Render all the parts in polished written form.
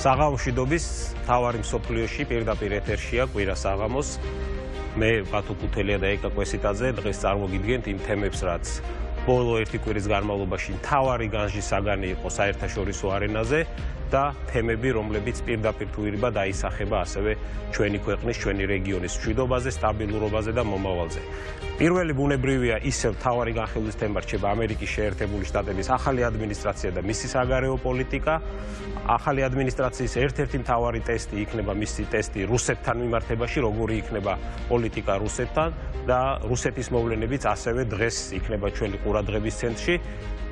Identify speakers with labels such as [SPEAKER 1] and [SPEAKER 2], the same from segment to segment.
[SPEAKER 1] საღამოშვიდობის თავარი მსოფლიოში პირდაპირ ეთერშია კვირა საღამოს. მე ბათუ კუთელია და ეკა კვესიტაძე დღეს წარმოგიდგენთ იმ თემებს, რაც ბოლო ერთი კვირის განმავლობაში თავარი განსჯის საგანი იყო საერთაშორისო არენაზე და თემები, რომლებიც პირდაპირ თუ ირიბა დაისახება ასევე ჩვენი ქვეყნის, ჩვენი რეგიონის მშვიდობაზე, სტაბილურობაზე და მომავალზე. პირველი ბუნებრივია ისევ თავარი განხილვის თემა რჩება ამერიკის შეერთებული შტატების ახალი ადმინისტრაცია და მისი საგარეო პოლიტიკა. ახალი ადმინისტრაციის ერთ-ერთი მთავარი ტესტი იქნება მისი ტესტი რუსეთთან მიმართებაში, როგორი იქნება პოლიტიკა რუსეთთან და რუსეთის მოვლენებიც ასევე დღეს იქნება ჩვენი ყურადღების ცენტრში.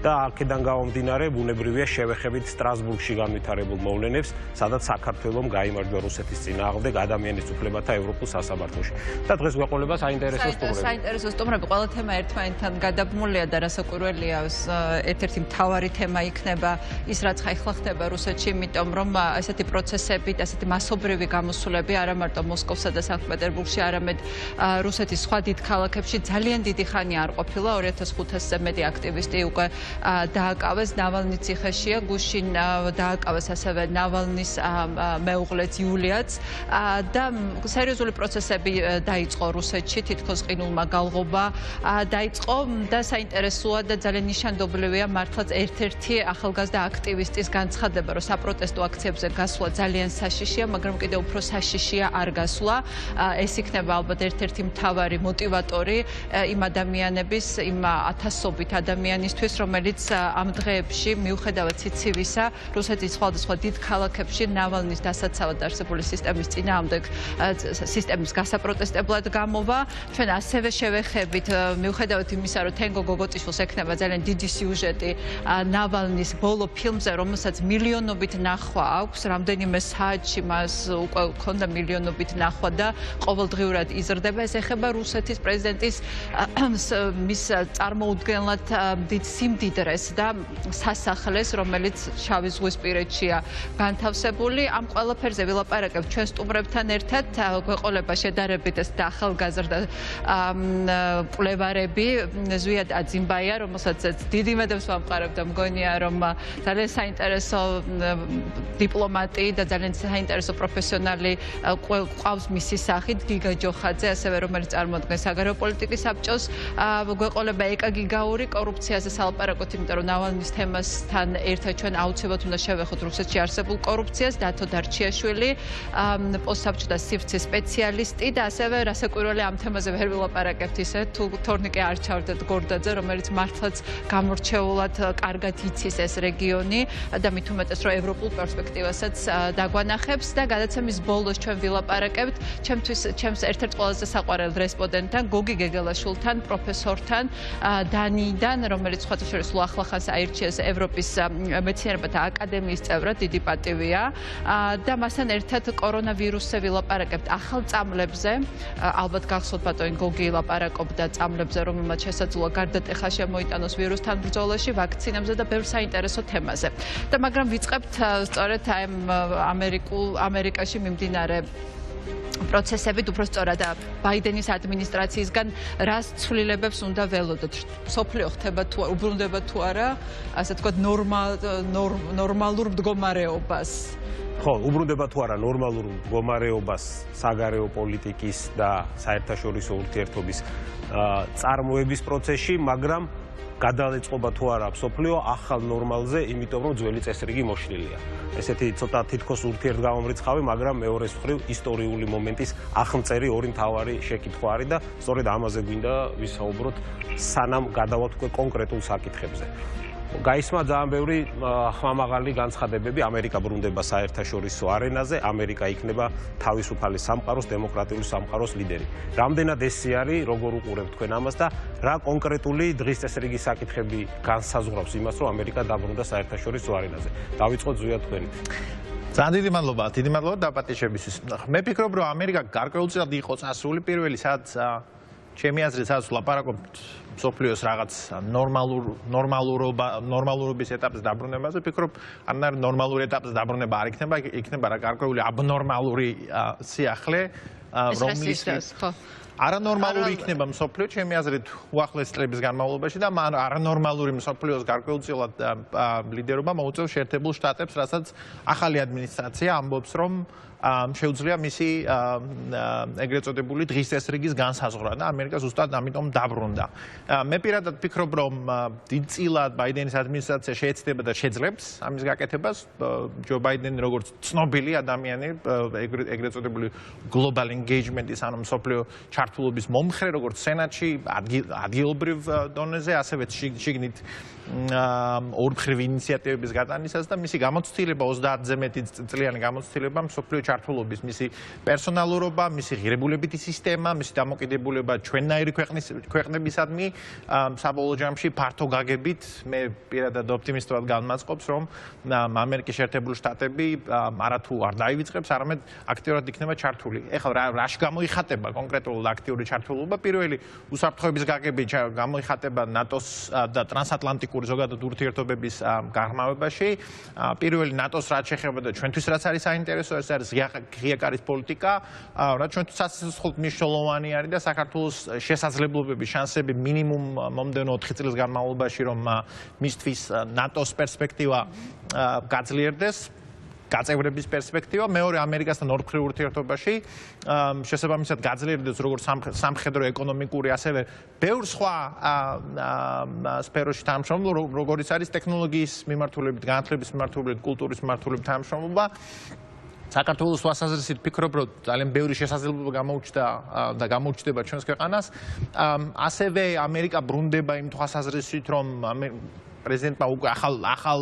[SPEAKER 1] და აქედან გამომდინარე ბუნებრივია შევეხებით სტრასბურგში განვითარებულ მოვლენებს, სადაც საქართველომ გაიმარჯვა რუსეთის წინააღმდეგ ადამიანის უფლებათა ევროპულ სასამართლოში. და დღეს გვეყოლება საინტერესო სტუმრები.
[SPEAKER 2] საინტერესო სტუმრები, ყველა თემა ერთმანეთთან გადაბმულია და რასაკვირველია, ერთ-ერთი მთავარი თემა იქნება ის, რაც ახლა ხდება რუსეთში, იმიტომ რომ ესეთი პროცესები, ესეთი მასობრივი გამოსვლები არა მარტო მოსკოვსა და სანქტ-პეტერბურგში, არამედ რუსეთის სხვა დიდ ქალაქებში ძალიან დიდი ხანი არ ყოფილა. 2500-ზე მეტი აქტივისტი უკვე დააკავეს ნავალნის ციხეშია, გუშინ დააკავეს ასევე ნავალნის მეუღლეც იულიაც და სერიოზული პროცესები დაიწყო რუსეთში, თითქოს ყინულმა გალღობა დაიწყო და საინტერესოა და ძალიან ნიშანდობლივია მართლაც ერთ-ერთი ახალგაზრდა აქტივისტის განცხადება, რომ საპროტესტო აქციებზე გასვლა ძალიან საშიშია, მაგრამ კიდევ უფრო საშიშია არ გასვლა. ეს იქნება ალბათ ერთ-ერთი მთავარი მოტივატორი იმ ადამიანების, იმ ათასობით ადამიანისთვის, რომელიც ამ დღეებში მიუხედავად სიცივისა რუსეთის სხვადასხვა დიდ ქალაქებში ნავალნის დასაცავად არსებული სისტემის წინააღმდეგ სისტემის გასაპროტესტებლად გამოვა. ჩვენ ასევე შევეხებით მიუხედავად იმისა, რომ თენგო გოგოტიშვილს ექნება ძალიან დიდი სიუჟეტი ნავალნის ბოლო ფილმზე, რომელსაც მილიონობით ნახვა აქვს, რამდენიმე საათში მას უკვე ჰქონდა მილიონობით ნახვა და ყოველდღიურად იზრდება. ეს ეხება რუსეთის პრეზიდენტის მის წარმოუდგენლად დიდ სიმდიდრეს და სასახლეს, რომელიც შავი ზღვისპირეთშია განთავსებული. ამ ყველაფერზე ვილაპარაკებ ჩვენ სტუმრებთან ერთად. გვეყოლება შედარებით ეს ახალგაზრდა კვლევარები ზვიად აძიმბაია, რომელსაც დიდი იმედებს ვამყარებ და მგონია, რომ ძალიან საინტერესო დიპლომატი და ძალიან საინტერესო პროფესიონალი ყავს მისი სახით, გიგა ჯოხაძე, ასევე რომელიც წარმოადგენს საგარეო პოლიტიკის საბჭოს. გვეყოლება ეკა გიგაური, კორუფციაზე სალაპარაკოთ, იმიტომ რომ ნავალნის თემასთან ერთად ჩვენ აუცილებლად უნდა შევეხოთ რუსეთში არსებულ კორუფციას. დათო დარჩიაშვილი, პოსტსაბჭოთა სივრცის სპეციალისტი და ასევე რასაკვირველია ამ თემაზე ვერ ვილაპარაკებთ ისე თუ თორნიკე არ ჩავდეთ გორდაძე, რომელიც მართლაც გამორჩეულად კარგად იცის ეს რეგიონი და მით უმეტეს რომ ევროპულ პერსპექტივასაც დაგვანახებს და გადაცემის ბოლოს ჩვენ ვილაპარაკებთ ჩემს ერთ-ერთ ყველაზე საყვარელ რესპონდენტთან, გოგი გეგელაშვილთან, პროფესორთან დანიიდან, რომელიც სხვათა შორის ახლახანს აირჩიეს ევროპის მეცნიერებათა აკადემიის წევრად, დიდი პატივია და მასთან ერთად კორონავირუსზე ვილაპარაკებთ ახალ წამლებზე. ალბათ გახსოვთ ბატონი გოგი ლაპარაკობდა წამლებზე, რომელმაც შესაძლოა გარდატეხა შემოიტანოს ვირუსთან ბრძოლაში, ვაქცინებზე და ბევრ საინტერესო თემაზე. და მაგრამ ვიწყებთ სწორედ ამერიკაში მიმდინარე პროცესებით, უფრო სწორად ბაიდენის ადმინისტრაციისგან რას ცვლილებებს უნდა ველოდოთ? სოფლიო ხდება თუ უბრუნდება თუ არა, ასე თქვა ნორმალურ მდგომარეობას?
[SPEAKER 1] ხო, უბრუნდება თუ არა ნორმალურ მდგომარეობას საგარეო პოლიტიკის და საერთაშორისო ურთიერთობის წარმოების პროცესში, მაგრამ გადაეწყობა თუ არა მსოფლიო ახალ ნორმალზე, იმიტომ რომ ძველი წესრიგი მოშლილია. ესეთი ცოტა თითქოს ურთიერთგამომრიცხავი, მაგრამ მეორეს მხრივ ისტორიული მომენტის ახმწერი ორი მთავარი შეკითხვა არის და სწორედ ამაზე გვინდა ვისაუბროთ, სანამ გადავალთ კონკრეტულ საკითხებზე. გაისმა ძალიან ბევრი ხმამაღალი განცხადებები, ამერიკა ბრუნდება საერთაშორისო არენაზე, ამერიკა იქნება თავისუფალი სამყაროს, დემოკრატიული სამყაროს ლიდერი. რამდენად ესე არის, როგორ უყურებთ თქვენ ამას და რა კონკრეტული დღის წესრიგის საკითხები განსაზღვრავს იმას, რომ ამერიკა დაბრუნდა საერთაშორისო არენაზე? დავიწყოთ ზვია თქვენი.
[SPEAKER 3] ძალიან დიდი მადლობა დაპატიჟებისთვის. მე ფიქრობ, რომ ამერიკა გარკვეულწილად იყო წასული პირველი, სადაც ჩემი აზრით, სადაც ვლაპარაკობთ მსოფლიოს რაღაც ნორმალურობის ეტაპზე დაბრუნებაზე, ფიქრობ, არანაირ ნორმალურ ეტაპზე დაბრუნება არ იქნება რა გარკვეული აბნორმალური სიახლე, არანორმალური იქნება მსოფლიო ჩემი აზრით უახლეს წლების განმავლობაში და არანორმალური მსოფლიოს გარკვეულწილად ლიდერობა მოუწევს შეერთებულ შტატებს, რასაც ახალი ადმინისტრაცია ამბობს, რომ შეუძლია მისი ეგრეთ წოდებული დღის წესრიგის განსაზღვრა და ამერიკა ზუსტად ამიტომ დაბრუნდა. მე პირადად ვფიქრობ, რომ დიდწილად ბაიდენის ადმინისტრაცია შეეცდება და შეძლებს ამის გაკეთებას. ჯო ბაიდენი როგორც ცნობილი ადამიანი, ეგრეთ წოდებული global engagement-ის ანუ მსოფლიო ჩართულობის მომხრე, როგორც სენატში, ადგილობრივ დონეზე, ასევე შიგნით ორმხრივ ინიციატივების გატანისას და მისი გამოცდილება 30-ზე მეტი წლიანი გამოცდილება მსოფლიო ჩართულობის, მისი პერსონალურობა, მისი ღირებულებითი სისტემა, მისი დამოკიდებულება ჩვენნაირი ქვეყნებისადმი საბოლოო ჯამში ფართო გაგებით მე პირადად ოპტიმისტურად განმაწყობს, რომ ამერიკის შეერთებული შტატები არათუ არ დაივიწყებს, არამედ აქტიურად იქნება ჩართული. ეხლა რაში გამოიხატება კონკრეტულად აქტიური ჩართულობა? პირველი უსაფრთხოების გაგებით გამოიხატება ნატოს და ტრანსატლანტიკური ზოგადად ურთიერთობების გაღრმავებაში. პირველი ნატოს რაც შეეხება და ჩვენთვის რაც არის საინტერესო, ეს არის ღია კარის პოლიტიკა, რაც ჩვენთვის სასწაულად მნიშვნელოვანი არის და საქართველოს შესაძლებლობები, შანსები მინიმუმ მომდევნო 4 წლის განმავლობაში, რომ მისთვის ნატოს პერსპექტივა გაძლიერდეს. გაწევრების პერსპექტივა, მეორე ამერიკასთან ორმხრივ ურთიერთობაში შესაბამისად გაძლიერდეს როგორც სამხედრო, ეკონომიკური, ასევე ბევრ სხვა სფეროში თანამშრომლობა, როგორიც არის ტექნოლოგიის მიმართულებით, განათლების მიმართულებით, კულტურის მიმართულებით თანამშრომლობა. საქართველოს თვალსაზრისით ვფიქრობ, რომ ძალიან ბევრი შესაძლებლობა გამოუჩნდა და გამოუჩნდება ჩვენს ქვეყანას. ასევე ამერიკა ბრუნდება იმ თვალსაზრისით, რომ პრეზიდენტმა უკვე ახალ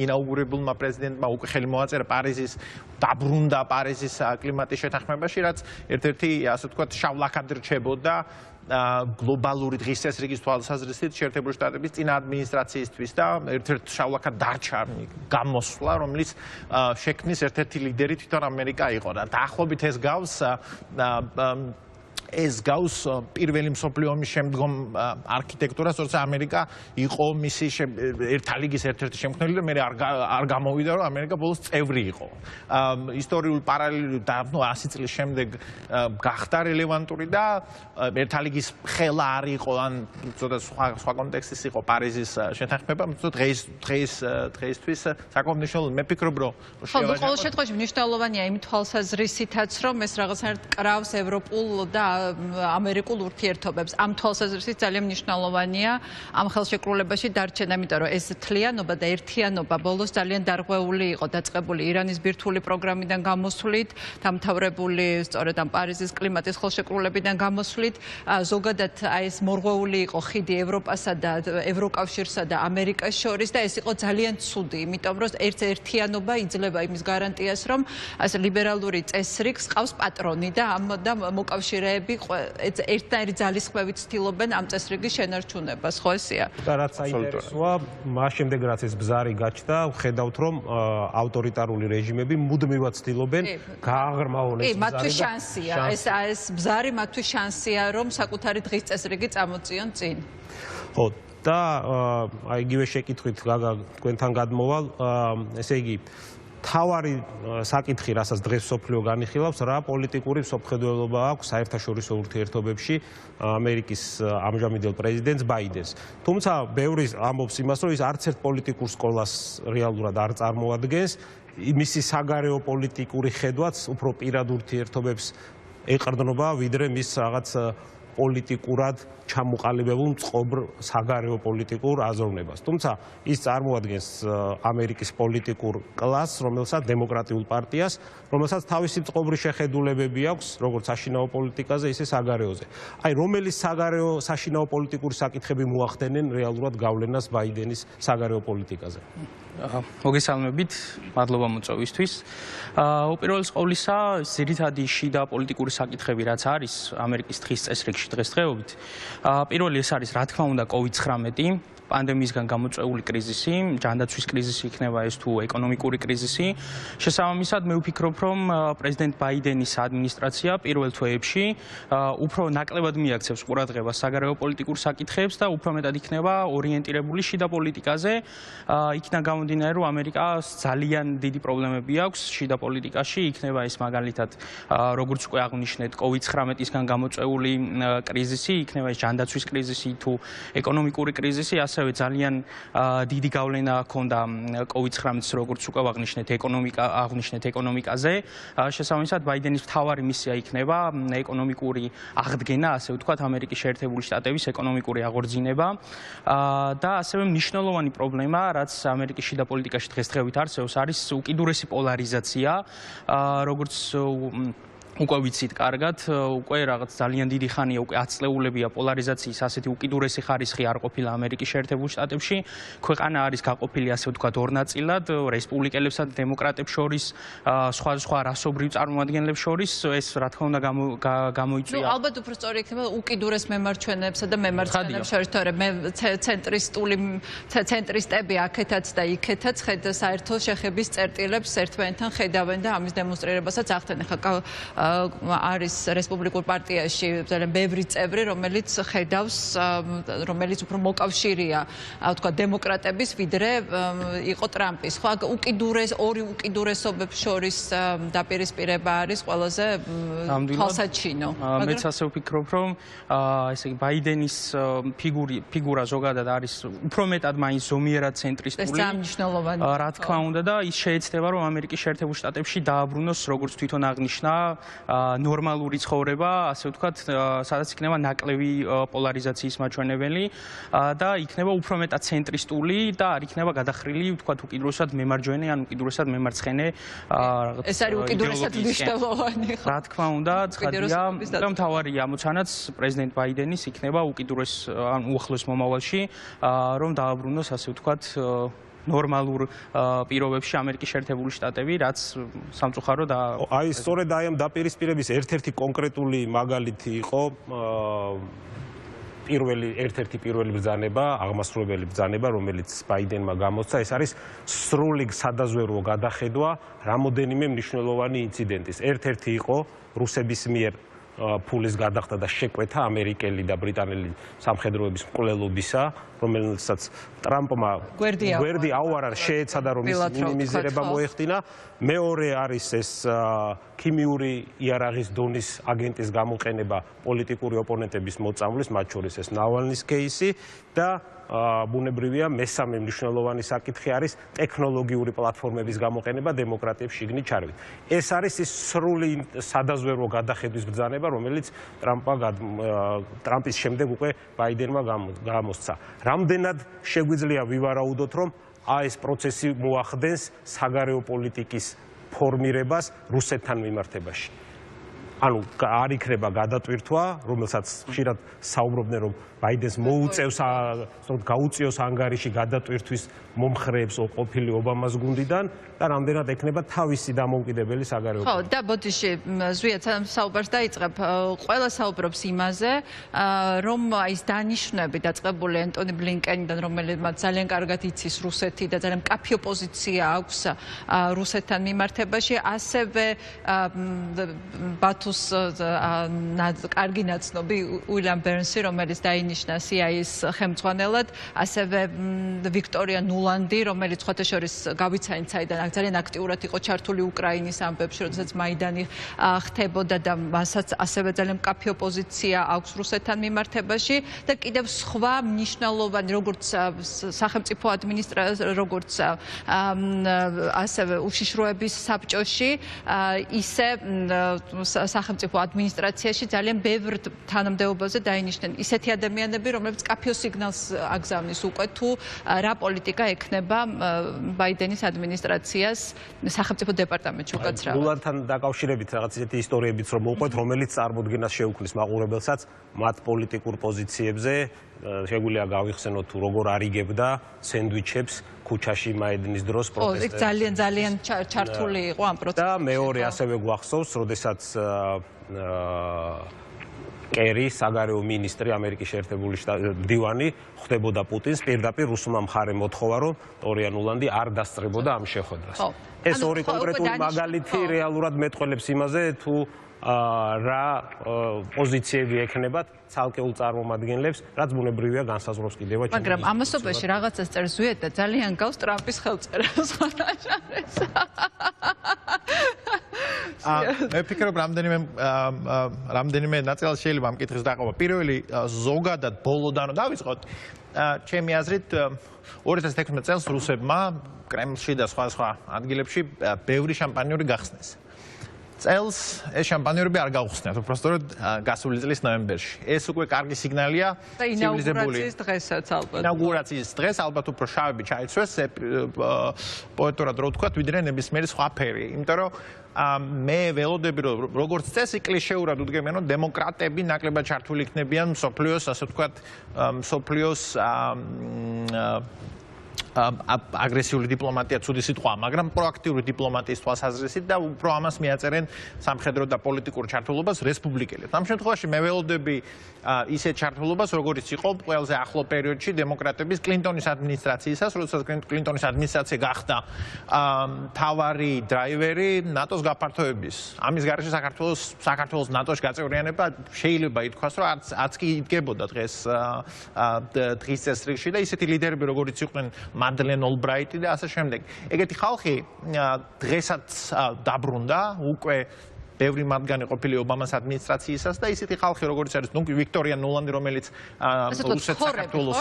[SPEAKER 3] ინაუგურებულმა პრეზიდენტმა უკვე ხელი მოაწერა პარიზის დაბრუნდა პარიზის კლიმატის შეთანხმებაში, რაც ერთ-ერთი ასე ვთქვათ შავ ლაქად რჩებოდა გლობალური დღის წესრიგის თვალსაზრისით შეერთებული შტატების წინა ადმინისტრაციისთვის და ერთ-ერთი შავ ლაქად დარჩა გამოსვლა, რომლის შექმნის ერთ-ერთი ლიდერი თვითონ ამერიკა იყო და დაახლოებით ეს გავს პირველი მსოფლიო ომის შემდგომ არქიტექტურას, როცა ამერიკა იყო მისი ერთა ლიგის ერთ-ერთი შემქმნელი და მე არ გამოვიდა, რომ ამერიკა ბოლოს წევრი იყო. ისტორიულ პარალელურად და 100 წლის შემდეგ გახდა რელევანტური და ერთა ლიგის ხელა არ იყო, ან ცოტა სხვა კონტექსტის იყო პარიზის შეთანხმება, დღეისთვის საკმაოდ მნიშვნელოვანი. მე ვფიქრობ, რომ
[SPEAKER 2] ყოველ შემთხვევაში მნიშვნელოვანია იმ თვალსაზრისითაც, რომ ეს რაღაცნაირად კრავს ევროპულ და ამერიკულ ურთიერთობებს. ამ თვალსაზრისით ძალიან მნიშვნელოვანია ამ ხელშეკრულებაში დარჩენა, იმიტომ რომ ეს თლიანობა და ერთიანობა ბოლოს ძალიან დარღვეული იყო, დაწყებული ირანის ბირთვული პროგრამიდან გამოსვლით, დამთავრებული სწორედ ამ პარიზის კლიმატის ხელშეკრულებიდან გამოსვლით, ზოგადად ეს მორღვეული იყო ხიდი ევროპასა და ევროკავშირსა და ამერიკას შორის და ეს იყო ძალიან ცუდი, იმიტომ რომ ერთიანობა იძლევა იმის გარანტიას, რომ ასე ლიბერალური წესრიგს ყავს პატრონი და ამ მოკავშირეები ერთნაირი ძალისხმევით ცდილობენ ამ წესრიგის შენარჩუნებას, ხო ესეა?
[SPEAKER 1] და რაც საინტერესოა, მას შემდეგ რაც ეს ბზარი გაჩნდა, ხედავთ რომ ავტორიტარული რეჟიმები მუდმივად ცდილობენ გააღრმავონ ეს ბზარი. მათთვის
[SPEAKER 2] შანსია, ეს ბზარი მათთვის შანსია, რომ საკუთარი დღის წესრიგი წამოწიონ წინ.
[SPEAKER 1] ხო, და იგივე შეკითხვით გაგა თქვენთან გადმოვალ, ესე იგი თავარი საკითხი, რასაც დღეს მსოფლიო განიხილავს, რა პოლიტიკური მსოფლმხედველობა აქვს საერთაშორისო ურთიერთობებში ამერიკის ამჟამინდელ პრეზიდენტს ბაიდენს. თუმცა ბევრი ამბობს იმას, რომ ის არც ერთ პოლიტიკურ სკოლას რეალურად არ წარმოადგენს, მისი საგარეო პოლიტიკური ხედვაც უფრო პირად ურთიერთობებს ეყრდნობა, ვიდრე მის რაღაც პოლიტიკურად ჩამოყალიბებულ მწყობრ საგარეო პოლიტიკურ აზროვნებას. თუმცა ის წარმოადგენს ამერიკის პოლიტიკურ კლასს, რომელსაც დემოკრატიულ პარტიას, რომელსაც თავისი მწყობრი შეხედულებები აქვს, როგორც საშინაო პოლიტიკაზე, ისე საგარეოზე. აი, რომელი საგარეო საშინაო პოლიტიკური საკითხები მოახდენენ რეალურად გავლენას ბაიდენის საგარეო პოლიტიკაზე?
[SPEAKER 4] მოგესალმებით, მადლობა მოწვევისთვის. უპირველეს ყოვლისა, ძირითადი შიდა პოლიტიკური საკითხები, რაც არის ამერიკის დღის წესრიგში დღესდღეობით, პირველი ეს არის, რა თქმა უნდა, COVID-19 პანდემიისგან გამოწვეული კრიზისი, ჯანდაცვის კრიზისი იქნება ეს თუ ეკონომიკური კრიზისი. შესაბამისად, მე ვფიქრობ, რომ პრეზიდენტ ბაიდენის ადმინისტრაცია პირველ თვეებში უფრო ნაკლებად მიაქცევს ყურადღებას საგარეო პოლიტიკურ საკითხებს და უფრო მეტად იქნება ორიენტირებული შიდა პოლიტიკაზე. იქიდან გამომდინარე, რომ ამერიკას ძალიან დიდი პრობლემები აქვს შიდა პოლიტიკაში, იქნება ეს მაგალითად როგორც უკვე აღვნიშნეთ, COVID-19-ისგან გამოწვეული კრიზისი, იქნება ეს ჯანდაცვის კრიზისი თუ ეკონომიკური კრიზისი, ასევე ძალიან დიდი გავლენა ჰქონდა COVID-19-ს, როგორც უკვე აღვნიშნეთ ეკონომიკაზე. შესაბამისად, ბაიდენის მთავარი მისია იქნება ეკონომიკური აღდგენა, ასე ვთქვათ, ამერიკის შეერთებული შტატების ეკონომიკური აღორძინება და ასევე მნიშვნელოვანი პრობლემა, რაც ამერიკის შიდა პოლიტიკაში დღესდღეობით არსებობს, არის უკიდურესი პოლარიზაცია, როგორც უკვე ვიცით კარგად, უკვე რაღაც ძალიან დიდი ხანია, უკვე 10 წლეულებია პოლარიზაციის ასეთი უკიდურესი ხარისხი არ ყოფილა ამერიკის შეერთებულ შტატებში. ქვეყანა არის გაყოფილი, ასე ვთქვათ, ორ ნაწილად, რესპუბლიკელებსა და დემოკრატებს შორის, სხვა რასობრივ წარმომადგენლებს შორის. ეს რა თქმა უნდა გამოიწვია.
[SPEAKER 2] ნუ ალბათ უფრო სწორი იქნება უკიდურეს მემარჯვენეებსა და მემარჯვენეებს შორის, თორემ ცენტრისტები აქეთაც და იქეთაც საერთო შეხების წერტილებს ერთმანეთთან ხედავენ და ამის დემონსტრირებასაც ახდენენ. არის რესპუბლიკურ პარტიაში ძალიან ბევრი წევრი, რომელიც ხედავს, რომელიც უფრო მოკავშირეა, ვთქვათ, დემოკრატების ვიდრე იყო ტრამპის. ხო, ორი უკიდურესობებს შორის დაპირისპირება არის ყველაზე თვალსაჩინო.
[SPEAKER 4] მეც ასე ვფიქრობ, რომ ესე იგი ბაიდენის ფიგურა ზოგადად არის უფრო მეტად მაინც ზომიერად ცენტრისტული.
[SPEAKER 2] ეს ძალიან მნიშვნელოვანი.
[SPEAKER 4] რა თქმა უნდა და ის შეეცდება, რომ ამერიკის შეერთებულ შტატებში დააბრუნოს, როგორც თვითონ აღნიშნა, ნორმალური ცხოვრება, ასე ვთქვათ, სადაც იქნება ნაკლები პოლარიზაციის მაჩვენებელი და იქნება უფრო მეტად ცენტრისტული და არ იქნება გადახრილი, ვთქვათ, უკიდურესად მემარჯვენე ან უკიდურესად მემარცხენე რაღაც.
[SPEAKER 2] ეს არის უკიდურესად მნიშვნელოვანი.
[SPEAKER 4] რა თქმა უნდა, ცხადია და მთავარი ამოცანაც პრეზიდენტ ბაიდენის იქნება უკიდურეს ან უახლოეს მომავალში, რომ დააბრუნოს, ასე ვთქვათ, ნორმალურ პირობებში ამერიკის შეერთებული შტატები, რაც სამწუხაროდ
[SPEAKER 1] აი სწორედ აი ამ დაპირისპირების ერთ-ერთი კონკრეტული მაგალითი იყო ერთ-ერთი პირველი ბრძანება, აღმასრულებელი ბრძანება, რომელიც ბაიდენმა გამოსცა, ეს არის სრული სადაზვერვო გადახედვა რამოდენიმე მნიშვნელოვანი ინციდენტის. ერთ-ერთი იყო რუსების მიერ ფულის გადახდა და შეკვეთა ამერიკელი და ბრიტანელი სამხედროების მკვლელობისა, რომელსაც ტრამპმა გვერდი აუარა, შეეცადა რომ ის მინიმიზირება მოეხდინა. მეორე არის ეს ქიმიური იარაღის დონის აგენტის გამოყენება პოლიტიკური ოპონენტების მოწამვლის, მათ შორის ეს ნავალნის კეისი და ბუნებრივია მესამე მნიშვნელოვანი საკითხი არის ტექნოლოგიური პლატფორმების გამოყენება დემოკრატიებს შიგნით ჩარევით. ეს არის ის სრული სადაზვერვო გადახედვის ბრძანება, რომელიც ტრამპის შემდეგ უკვე ბაიდენმა გამოსცა. რამდენად შეგვიძლია ვივარაუდოთ, რომ ეს პროცესი მოახდენს საგარეო პოლიტიკის ფორმირებას რუსეთთან მიმართებაში. ანუ არ იქნება გადატვირთვა, რომელსაც ხშირად საუბრობდნენ, რომ ბაიდენს მოუწევს გაუწიოს ანგარიში გადატვირთვის მომხრეებს ყოფილი ობამას გუნდიდან და რამდენად ექნება თავისი დამოუკიდებელი საგარეო პოლიტიკა.
[SPEAKER 2] ხო, და ბოდიში ზვიად საუბარს დაიწყებ, ყველა საუბრობს იმაზე, რომ ის დანიშვნები დაწყებული ენტონი ბლინკენიდან, რომელიც ძალიან კარგად იცის რუსეთი და ძალიან მკაფიო პოზიცია აქვს რუსეთთან მიმართებაში, ასევე ბათუს კარგი ნაცნობი უილიამ ბერნსი, რომელიც დაინიშნა CIA-ის ხელმძღვანელად, ასევე ვიქტორია ნულანდი, რომელიც სხვათა შორის გავიცანით, საიდან ძალიან აქტიურად იყო ჩართული უკრაინის ამბებში, როდესაც მაიდანი ხდებოდა და მასაც ასევე ძალიან მკაფიო პოზიცია აქვს რუსეთთან მიმართებაში და კიდევ სხვა მნიშვნელოვანი, როგორც სახელმწიფო ადმინისტრაცია, როგორც ასევე უშიშროების საბჭოში, ისე სახელმწიფო ადმინისტრაციაში ძალიან ბევრ თანამდებობაზე დაინიშნენ ისეთი ადამიანები, რომლებიც მკაფიო სიგნალს აგზავნის უკვე თუ რა პოლიტიკა ექნება ბაიდენის ადმინისტრაციას სახელმწიფო დეპარტამენტში უკაცრავად.
[SPEAKER 1] გულანთან დაკავშირებით რაღაც ისეთი ისტორიებიც რომ მოყვეთ, რომელიც წარმოდგენას შეუქმნის მაყურებელსაც მათ პოლიტიკურ პოზიციებზე, შეგვიძლია გავიხსენოთ თუ როგორ არიგებდა სენდვიჩებს ქუჩაში მაიდნის დროს პროტესტებს.
[SPEAKER 2] ძალიან ჩართული იყო ამ პროცესში.
[SPEAKER 1] და მეორე ასევე გვახსოვს, როდესაც კერი, საგარეო მინისტრი, ამერიკის შეერთებული მდივანი ხვდებოდა პუტინს, პირდაპირ რუსულმა მხარემ მოთხოვა, რომ ტორია ნულანდი არ დასწრებოდა ამ შეხვედრას. ეს ორი კონკრეტული მაგალითი რეალურად მეტყველებს იმაზე, თუ რა პოზიციები ექნებათ ცალკეულ წარმომადგენლებს, რაც ბუნებრივია განსაზღვროს კიდევა.
[SPEAKER 2] მაგრამ ამასობაში რაღაცას წერს ზუიად და ძალიან გავს ტრამპის ხელწერას.
[SPEAKER 3] მე ვფიქრობ, რამდენიმე ნაწილად შეიძლება ამ კითხვის დაყობა. პირველი ზოგადად ბოლოდან დავიწყოთ. ჩემი აზრით 2016 წელს რუსებმა კრემლში და სხვა ადგილებში ბევრი შამპანიური გახსნეს. წელს ეს შამპანიორები არ გავხსნიათ, უბრალოდ გასული წლის ნოემბერში. ეს უკვე კარგი სიგნალია ცივილიზებული
[SPEAKER 2] ინაუგურაციის დღესაც ალბათ.
[SPEAKER 3] ინაუგურაციის დღეს ალბათ უფრო შავები ჩაიცვეს, პოეტურად რო ვთქვათ, ვიდრე ნებისმიერი სხვა ფერი. იმიტომ რომ მე ველოდები, რომ როგორც წესი კლიშეურად უდგებიან, რომ დემოკრატები ნაკლებად ჩართული იქნებიან მსოფლიოს, ასე ვთქვათ, მსოფლიოს აგრესიული დიპლომატია ცუდი სიტყვაა, მაგრამ პროაქტიული დიპლომატიის თვალსაზრისით და უფრო ამას მიაწერენ სამხედრო და პოლიტიკურ ჩართულობას რესპუბლიკელებს. ამ შემთხვევაში მე ველოდები ისეთ ჩართულობას, როგორც იყო ყველაზე ახლო პერიოდში დემოკრატების კლინტონის ადმინისტრაციისას, როდესაც კლინტონის ადმინისტრაცია გახდა მთავარი დრაივერი ნატოს გაფართოების. ამის გარეშე საქართველოს ნატოში გაწევრიანება შეიძლება ითქვას, რომ არც კი იდგებოდა დღის წესრიგში და ისეთი ლიდერები, როგორიც იყვნენ მადლენ ოლბრაიტი და ასე შემდეგ. ეგეთი ხალხი დღესაც დაბრუნდა, უკვე ბევრი მათგანი ყოფილი ობამას ადმინისტრაციისას და ისეთი ხალხი, როგორც არის, ვიქტორია ნულანდი, რომელიც რუსეთ საქართველოს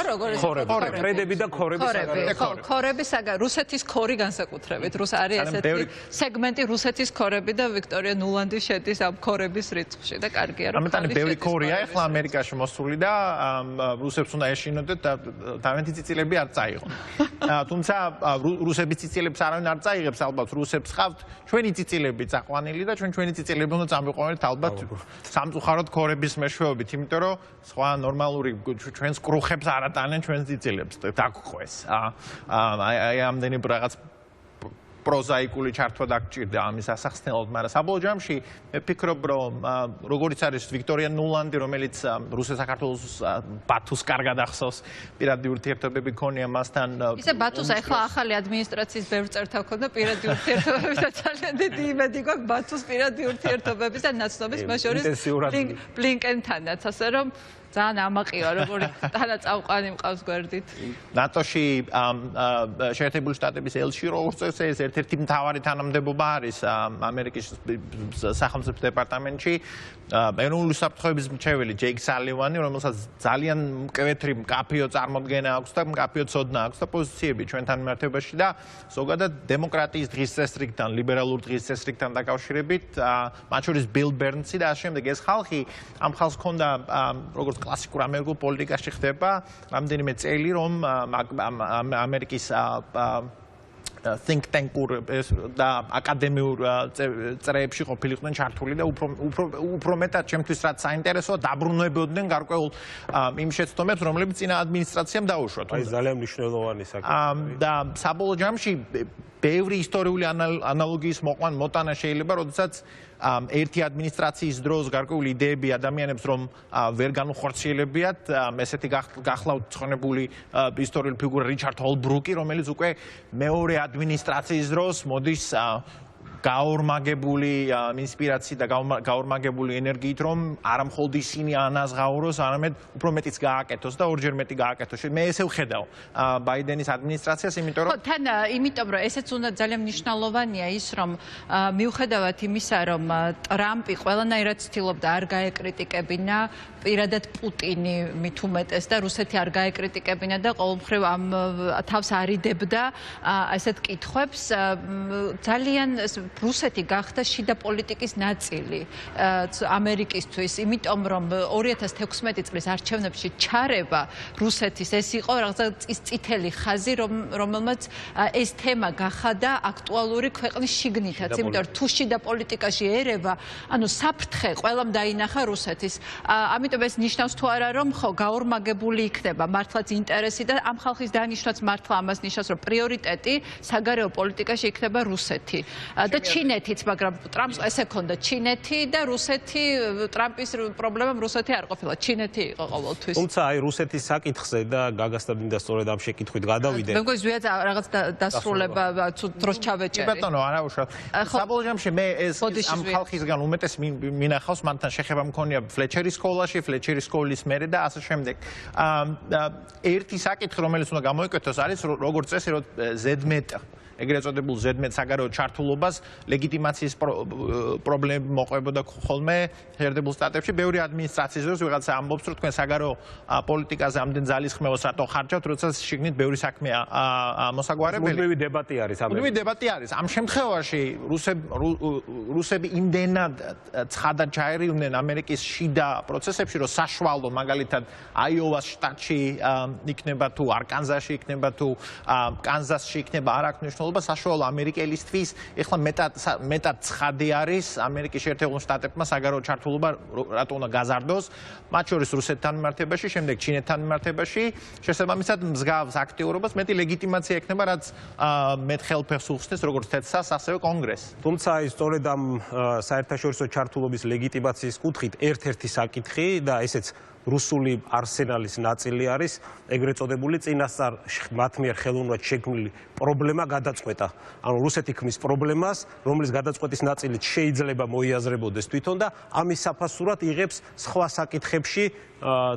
[SPEAKER 1] ქორები და
[SPEAKER 2] ქორები რუსეთის ქორი განსაკუთრებით. არის ესეთი სეგმენტი რუსეთის ქორები და ვიქტორია ნულანდი შედის ამ ქორების რიცხვში და კარგია რომ
[SPEAKER 3] ამიტომ ბევრი ქორია ახლა ამერიკაში მოსული და რუსებს უნდა ეშინოდეთ და თავიანთი ციცილები არ წაიღონ. თუმცა რუსების ციცილებს არავინ არ წაიღებს, ალბათ რუსებს ხავთ ჩვენი ციცილები წაყვანილი და ჩვენი ციცილები უნდა წამიყვანოთ ალბათ სამწუხაროდ ქორების მეშვეობით, იმიტომ რომ სხვა ნორმალური ჩვენს კრუხებს არ ატანენ ჩვენს ციცილებს. დაგხვეს. აი ამდენი რაღაც პროზაიკული ჩართვა დაგჭირდა ამის ასახსნელად, მაგრამ საბოლოო ჯამში მე ვფიქრობ, რომ როგორც არის ვიქტორია ნულანდი, რომელიც რუსეთ-საქართველოს ბათუს კარგად ახსოვს, პირადი ურთიერთობები ქონია მასთან.
[SPEAKER 2] ისე ბათუს ახლა ახალი ადმინისტრაციის ბევრ წერთა ქონდა პირადი ურთიერთობების და ძალიან დიდი იმედი გვაქვს ბათუს პირადი ურთიერთობების და ნაცნობის მათ შორის ბლინკენთანაც, ასე რომ ძალიან ამაყია, როგორი თანა წავყვანი მყავს გვერდით.
[SPEAKER 3] ნატოში შეერთებული შტატების ელჩი როგორც წესი ეს ერთ-ერთი მთავარი თანამდებობა არის ამერიკის სახელმწიფო დეპარტამენტში ეროვნული საფრთხეების მრჩეველი ჯეიკ სალივანი, რომელსაც ძალიან მკვეთრი მკაფიო წარმოდგენა აქვს და მკაფიო ცოდნა აქვს და პოზიციები ჩვენთან მიმართებაში და ზოგადად დემოკრატიის დღის წესრიგთან, ლიბერალურ დღის წესრიგთან დაკავშირებით, მათ შორის ბილ ბერნსი და ასე შემდეგ ეს ხალხი ამ ხალხს ჰქონდა როგორც კლასიკურ ამერიკულ პოლიტიკაში ხდება რამდენიმე წელი, რომ ამერიკის think tank-ურ და აკადემიურ წრეებში ყოფილიყვნენ ჩართული და უფრო მეტად ჩემთვის რაც საინტერესოა დაბრუნებოდნენ გარკვეულ იმ შეცდომებს, რომლებიც წინა ადმინისტრაციამ დაუშვათ.
[SPEAKER 1] აი ძალიან მნიშვნელოვანი საკითხია.
[SPEAKER 3] და საბოლოო ჯამში ბევრი ისტორიული ანალოგიის მოტანა შეიძლება, როდესაც ერთი ადმინისტრაციის დროს გარკვეული იდეები ადამიანებს რომ ვერ განუხორციელებიათ, ესეთი გახლავთ ცხონებული ისტორიული ფიგურა რიჩარდ ჰოლბრუკი, რომელიც უკვე მეორე ადმინისტრაციის დროს მოდის გაორმაგებული ინსპირაციით და გაორმაგებული ენერგიით, რომ არა მხოლოდ ისინი ანაზღაუროს, არამედ უფრო მეტიც გააკეთოს და ორჯერ მეტი გააკეთოს. მე ესე ვხედავ ბაიდენის ადმინისტრაციას, იმიტომ რომ
[SPEAKER 2] იმიტომ რომ ესეც უნდა ძალიან მნიშვნელოვანია ის, რომ მიუხედავად იმისა, რომ ტრამპი ყველანაირად ცდილობდა არ გაეკრიტიკებინა პირადად პუტინი მით უმეტეს და რუსეთი არ გაეკრიტიკებინა და ყოველმხრივ ამ თავს არიდებდა ასეთ კითხვებს, ძალიან რუსეთი გახდა შიდა პოლიტიკის ნაწილი ამერიკისთვის, იმიტომ რომ 2016 წლის არჩევნებში ჩარევა რუსეთის ეს იყო რაღაცა წითელი ხაზი, რომელმაც ეს თემა გახადა აქტუალური ქვეყნის შიგნითაც, იმიტომ რომ თუ შიდა პოლიტიკაში ერევა, ანუ საფრთხე ყველამ დაინახა რუსეთის. ამიტომ ეს ნიშნავს თუ არა, რომ ხო გაორმაგებული იქნება მართლაც ინტერესი და ამ ხალხის დანიშვნაც მართლა ამას ნიშნავს, რომ პრიორიტეტი საგარეო პოლიტიკაში იქნება რუსეთი. და ჩინეთიც, მაგრამ ტრამპს ესე ქონდა ჩინეთი და რუსეთი, ტრამპის პრობლემამ რუსეთი არ ყოფილა, ჩინეთი იყო ყოველთვის.
[SPEAKER 1] თუმცა აი რუსეთის საკითხზე და გაგასტაბინდა სწორედ ამ შეკითხვით გადავიდე.
[SPEAKER 2] მე მგონი ზვიად რაღაც დასრულება დროს ჩავეჭერი.
[SPEAKER 3] ბატონო, არა უშუალოდ. საბოლოო ჯამში მე ეს ამ ხალხისგან უმეტეს მინახავს, მანთან შეხება მქონია ფლეჩერის სკოლაში, ფლეჩერის სკოლის მერე და ასე შემდეგ. ერთი საკითხი, რომელიც უნდა გამოიკეთოს, არის როგორც წესი, რომ ზედმეტ ეგრეთ წოდებულ ზედმეტ საგარეო ჩართულობას ლეგიტიმაციის პრობლემები მოყვებოდა ხოლმე შეერთებულ შტატებში. ბევრი ადმინისტრაციის დროს ვიღაცა ამბობს, რომ თქვენ საგარეო პოლიტიკაზე ამდენ ძალისხმევას რატო ხარჯავთ, როცა შიგნით ბევრი საქმეა მოსაგვარებელი.
[SPEAKER 1] მუდმივი დებატი არის ამერიკაში.
[SPEAKER 3] მუდმივი დებატი არის. ამ შემთხვევაში რუსები იმდენად ცხადად ჩაერიდნენ ამერიკის შიდა პროცესებში, რომ საშუალო მაგალითად აიოვას შტატში იქნება თუ არკანზასში იქნება თუ კანზასში იქნება არ აქვს მნიშვნელობა საშუალო ამერიკელისთვის ეხლა მეტად ცხადი არის ამერიკის შეერთებულ შტატებმა საგარეო ჩართულობა რატო უნდა გაზარდოს მათ შორის რუსეთთან მიმართებაში, შემდეგ ჩინეთთან მიმართებაში, შესაბამისად მსგავს აქტიურობას მეტი ლეგიტიმაცია ექნება, რაც მეტ ხელფეხს უხსნის როგორც თეთრსას, ასევე კონგრესს.
[SPEAKER 1] თუმცა აი სწორედ ამ საერთაშორისო ჩართულობის ლეგიტიმაციის კუთხით ერთ-ერთი საკითხი და ესეც რუსული არსენალის ნაწილი არის ეგრეთ წოდებული წინასწარ მათ მიერ ხელოვნურად შექმნილი პრობლემა გადაწყვეტა. ანუ რუსეთი ქმნის პრობლემას, რომლის გადაწყვეტის ნაწილიც შეიძლება მოიაზრებოდეს თვითონ და ამის საფასურად იღებს სხვა საკითხებში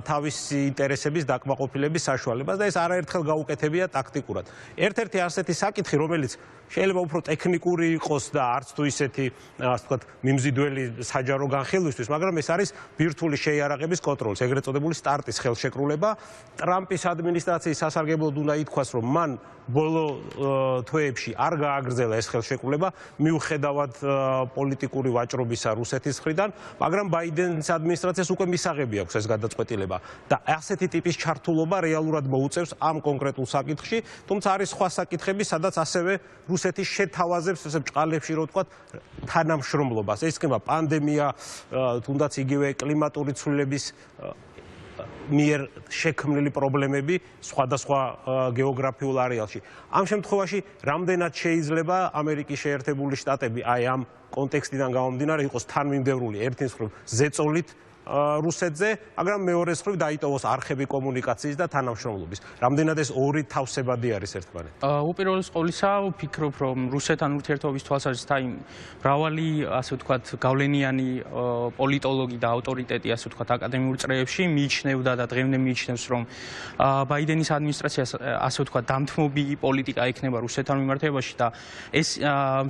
[SPEAKER 1] თავისი ინტერესების დაკმაყოფილების საშუალებას და ეს არაერთხელ გაუკეთებია ტაქტიკურად. ერთ-ერთი ასეთი საკითხი, რომელიც შეიძლება უფრო ტექნიკური იყოს და არც თუ ისეთი, ასე ვთქვათ, მიმზიდველი საჯარო განხილვისთვის, მაგრამ ეს არის ბირთვული შეიარაღების კონტროლის, ეგრეთ წოდებული სტარტის ხელშეკრულება. ტრამპის ადმინისტრაციის სასარგებლოდ უნდა ითქვას, რომ მან ბოლო თვეებში არ გააგრძელა ეს ხელშეკრულება, მიუხედავად პოლიტიკური ვაჭრობისა რუსეთის მხრიდან, მაგრამ ბაიდენის ადმინისტრაციას უკვე მისაღები აქვს ეს გადაწყვეტილება და ასეთი ტიპის ჩართულობა რეალურად მოუწევს ამ კონკრეტულ საკითხში, თუმცა არის სხვა საკითხები, სადაც ასევე რუსეთი შეთავაზებს ესე ბჭყალებში, რო ვთქვათ, თანამშრომლობას. ეს იქნება პანდემია, თუნდაც იგივე კლიმატური ცვლილების მიერ შექმნილი პრობლემები სხვადასხვა გეოგრაფიულ არეალში. ამ შემთხვევაში რამდენად შეიძლება ამერიკის შეერთებული შტატები აი ამ კონტექსტიდან გამომდინარე იყოს თანმიმდევრული ერთის მხრივ ზეწოლით რუსეთზე, მაგრამ მეორეს მხრივ დაიტოვოს არხები კომუნიკაციის და თანამშრომლობის. რამდენად ეს ორი თავსებადი არის ერთმანეთთან?
[SPEAKER 4] უპირველეს ყოვლისა, ვფიქრობ, რომ რუსეთთან ურთიერთობის თვალსაზრისით აი მრავალი, ასე ვთქვათ, გავლენიანი პოლიტოლოგი და ავტორიტეტი, ასე ვთქვათ, აკადემიურ წრეებში მიიჩნევდა და დღემდე მიიჩნევს, რომ ბაიდენის ადმინისტრაციას, ასე ვთქვათ, დამთმობი პოლიტიკა ექნება რუსეთთან მიმართებაში და ეს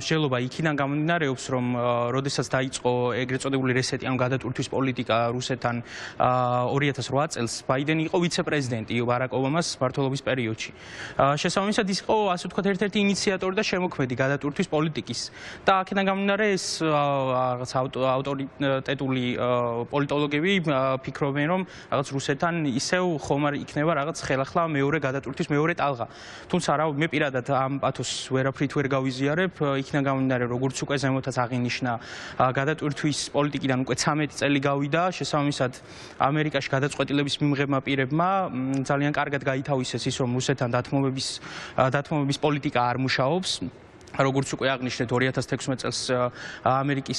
[SPEAKER 4] მსჯელობა იქიდან გამომდინარეობს, რომ როდესაც დაიწყო ეგრეთ წოდებული რესეტი ან გადატვირთვის პოლიტიკა რუსეთთან 2008 წელს ბაიდენი იყო ვიცე-პრეზიდენტი ბარაკ ობამას მმართველობის პერიოდში. შესაბამისად ის იყო, ასე ვთქვათ, ერთ-ერთი ინიციატორი და შემოქმედი გადატვირთვის პოლიტიკის. და აქედან გამომდინარე ეს რაღაც ავტორიტეტული პოლიტოლოგები ფიქრობენ, რომ რაღაც რუსეთთან ისევ ხომ არ იქნება რაღაც ხელახლა მეორე გადატვირთვის მეორე ტალღა. თუმცა რა, მე პირადად ამ პათოსს ვერაფრით ვერ გავიზიარებ, იქიდან გამომდინარე, როგორც უკვე ზემოთაც აღინიშნა, გადატვირთვის პოლიტიკიდან უკვე 13 წელი გავიდა. შესაბამისად ამერიკაში გადაწყვეტილების მიმღებმა პირებმა ძალიან კარგად გაითავისეს ის, რომ რუსეთთან დათმობების პოლიტიკა არ მუშაობს. როგორც უკვე აღნიშნეთ 2016 წელს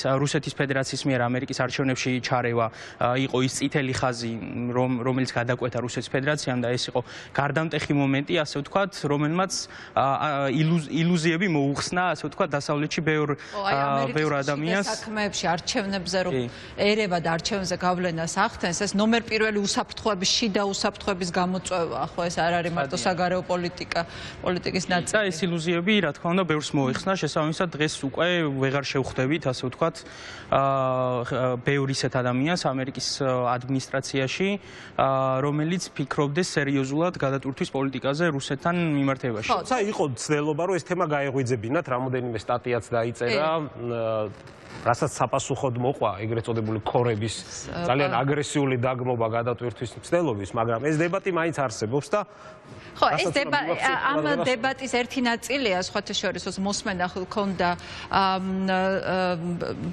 [SPEAKER 4] რუსეთის ფედერაციის მიერ ამერიკის არჩევნებში ჩარევა იყო ის წითელი ხაზი, რომელიც გადაკვეთა რუსეთის ფედერაციამ და ეს იყო გარდამტეხი მომენტი, ასე ვთქვათ, რომელმაც ილუზიები მოუხსნა, ასე ვთქვათ, დასავლეთში ბევრ ადამიანს.
[SPEAKER 2] საქმეებში არჩევნებზე რომ ერევა და არჩევნებზე გავლენას ახდენს, ეს ნომერ პირველი უსაფრთხოების შიდა უსაფრთხოების გამოწვევა, ხო, ეს არ არის მარტო საგარეო პოლიტიკის ნაწილი.
[SPEAKER 4] და ეს ილუზიები, რა თქმა უნდა, ბევრს მოიხსნა, შესაბამისად დღეს უკვე ვეღარ შევხვდებით, ასე ვთქვათ, ბევრი ისეთ ადამიანს ამერიკის ადმინისტრაციაში, რომელიც ფიქრობდეს სერიოზულად გადატვირთვის პოლიტიკაზე რუსეთთან მიმართებაში.
[SPEAKER 1] თუმცა იყო ცდელობა, რომ ეს თემა გაეღვიძებინათ, რამოდენიმე სტატიაც დაიწერა, რასაც საპასუხოდ მოყვა ეგრეთ წოდებული ქორების ძალიან აგრესიული დაგმობა გადატვირთვის მცდელობის, მაგრამ ეს დებატი მაინც არსებობს და
[SPEAKER 2] ხო, ეს ამ დებატის ერთი ნაწილია, სხვათა შორის მოსმენა ჰქონდა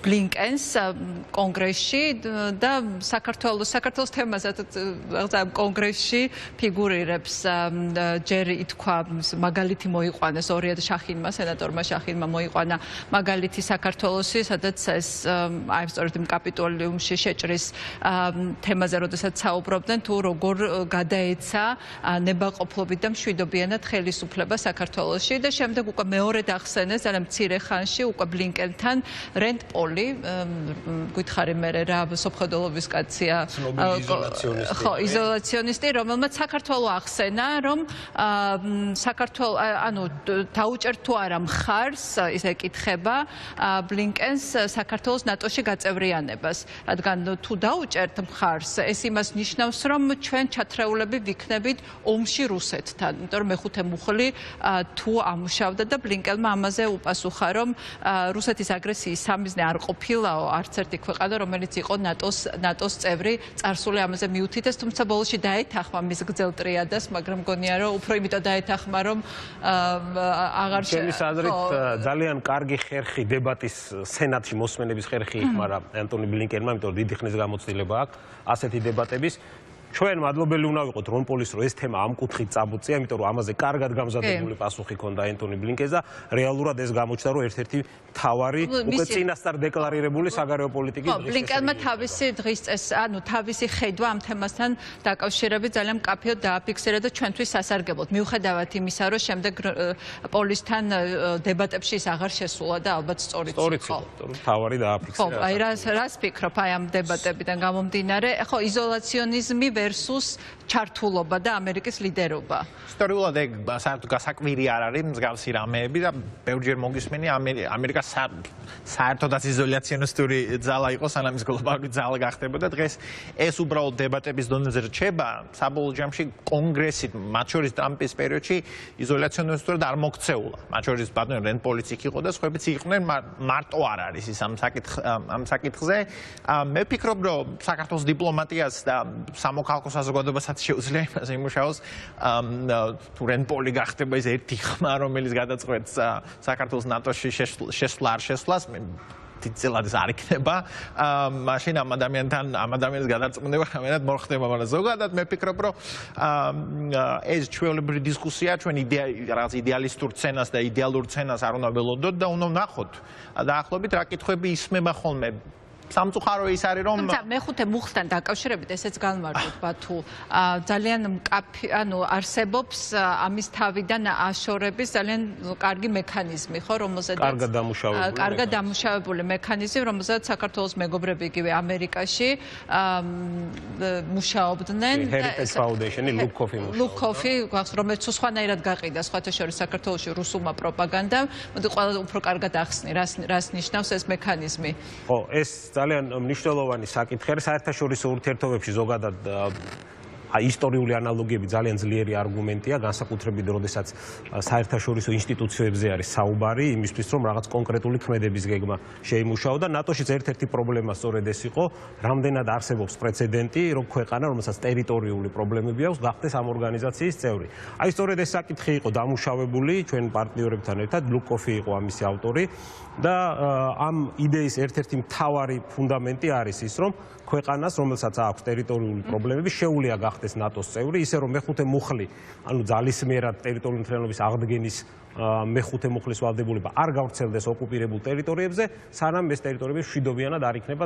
[SPEAKER 2] ბლინკენს კონგრესში და საქართველოს თემაზეც კონგრესში ფიგურირებს ჯერ ითქვა მაგალითი მოიყვანეს შახინმა სენატორმა შახინმა მოიყვანა მაგალითი საქართველოსი სადაც ეს აი სწორედ იმ კაპიტოლიუმში შეჭრის თემაზე როდესაც საუბრობდნენ თუ როგორ გადაეცა ნებაყოფლობით და მშვიდობიანად ხელისუფლება საქართველოში და შემდეგ უკვე მეორედ ახსენეს ძალიან მცირე ხანში უკვე ბლინკენთან რენტ პოლი გითხარი მე რა სოფხედელობის კაცია ხო იზოლაციონისტი რომელმაც საქართველოს ახსენა რომ საქართველოს ანუ დაუჭერთ თუ არა მხარს ის ეკითხება ბლინკენს საქართველოს ნატოში გაწევრიანებას რადგან თუ დაუჭერთ მხარს ეს იმას ნიშნავს რომ ჩვენ ჩათრეულები ვიქნებით ომში რუსეთთან იმიტომ რომ მეხუთე მუხლი თუ ამუშავდა და ბლინკენმა ამაზე უპასუხა რომ რუსეთის აგრესიის სამიზნე არ ყოფილაო არც ერთი ქვეყანა რომელიც იყო ნატოს წევრი წარსული ამაზე მიუთითეს თუმცა ბოლოში დაეთანხმა მის გრძელ ტრიადას მაგრამ მგონია რომ უფრო იმიტომ დაეთანხმა რომ აღარ
[SPEAKER 1] ჩემის აზრით ძალიან კარგი ხერხი დებატის სენატში მოსმენების ხერხი იხმარა ანტონი ბლინკენმა იმიტომ რომ დიდი ხნის გამოცდილება აქვს ასეთი დებატების ჩვენ მადლობელი უნდა ვიყოთ რომპოლის რომ ეს თემა ამ კუთხით წაბუწია იმიტომ რომ ამაზე კარგად გამზადებული პასუხი ჰქონდა ანტონი ბლინკენს და რეალურად ეს გამოჩნდა რომ ერთ-ერთი მთავარი უკვე წინასწარ დეკლარირებული საგარეო პოლიტიკის
[SPEAKER 2] ბლინკენმა თავისი დღის წესს ანუ თავისი ხედვა ამ თემასთან დაკავშირებით ძალიან მკაფიოდ დააფიქსირა და ჩვენთვის სასარგებლოდ მიუხედავად იმისა რომ შემდეგ პოლისთან დებატებში ის აღარ შესულა და ალბათ სწორიც იყო
[SPEAKER 1] მთავარი დააფიქსირა
[SPEAKER 2] ხო აი რას ფიქრობ აი ამ დებატებიდან გამომდინარე ხო იზოლაციონიზმი versus ჩართულობა და ამერიკის ლიდერობა.
[SPEAKER 3] ისტორიულად ეგ საერთოდ გასაკვირი არ არის მსგავსი რამეები და ბევრჯერ მოგისმენი ამერიკა საერთოდაც იზოლაციონისტური ძალა იყო სანამ ის გლობალური ძალა გახდებოდა დღეს ეს უბრალოდ დებატების დონეზე რჩება საბოლოო ჯამში კონგრესით მათ შორის ტრამპის პერიოდში იზოლაციონისტურად არ მოქცეულა მათ შორის ბატონი რენტ პოლიც იქ იყო და სხვაებიც იყვნენ მარტო არ არის ის ამ საკითხზე მე ვფიქრობ რომ საქართველოს დიპლომატიას და სამოქალაქო საზოგადოებასაც შეუძლია იმაზე იმუშაოს თუ რენტ პოლი გახდება ის ერთი ხმა რომელიც გადაწყვეტს საქართველოს ნატოში შესვლა არ შესვლას დიდწილად ეს არ იქნება მაშინ ამ ადამიანის გადაწყვეტილება რამენად მოხდება მაგრამ ზოგადად მე ვფიქრობ რომ ეს ჩვეულებრივი დისკუსია ჩვენ რაღაც იდეალისტურ სცენას და იდეალურ სცენას არ უნდა ველოდოთ და უნდა ვნახოთ დაახლოებით რა კითხვები ისმება ხოლმე სამწუხარო ის არის რომ
[SPEAKER 2] თუმცა მეხუთე მუხლთან დაკავშირებით ესეც განმარტოთ ბათუ ძალიან მკაფი ანუ არსებობს ამის თავიდან აშორების ძალიან კარგი მექანიზმი ხო რომელზედაც კარგად დამუშავებული მექანიზმი რომელზედაც საქართველოს მეგობრები იგივე ამერიკაში მუშაობდნენ
[SPEAKER 1] Heritage Foundation-ი
[SPEAKER 2] ლუკოფი რომელიც სხვანაირად გაყიდა სხვათა შორის საქართველოში რუსულმა პროპაგანდამ მოდი ყველა უფრო კარგად ახსნი რას ნიშნავს ეს მექანიზმი
[SPEAKER 1] ხო ეს ძალიან მნიშვნელოვანი საკითხი არის საერთაშორისო ურთიერთობებში ზოგადად ისტორიული ანალოგიები ძალიან ძლიერი არგუმენტია განსაკუთრებით როდესაც საერთაშორისო ინსტიტუციებზე არის საუბარი იმისთვის რომ რაღაც კონკრეტული ქმედების გეგმა შეიმუშაო და ნატოშიც ერთ-ერთი პრობლემა სწორედ ეს იყო რამდენად არსებობს პრეცედენტი რომ ქვეყანა რომელსაც ტერიტორიული პრობლემები აქვს გახდეს ამ ორგანიზაციის წევრი აი სწორედ ეს საკითხი იყო დამუშავებული ჩვენ პარტნიორებთან ერთად ლუკოფი იყო ამისი ავტორი და ამ იდეის ერთ-ერთი მთავარი ფუნდამენტი არის ის რომ ქვეყანას რომელსაც აქვს ტერიტორიული პრობლემები შეუძლია გახდეს ნატოს წევრი ისე რომ მეხუთე მუხლი ანუ ძალისმიერად ტერიტორიული მთლიანობის აღდგენის მეხუთე მუხლის ვალდებულება არ გავრცელდეს ოკუპირებულ ტერიტორიებზე სანამ ეს ტერიტორიები მშვიდობიანად არ იქნება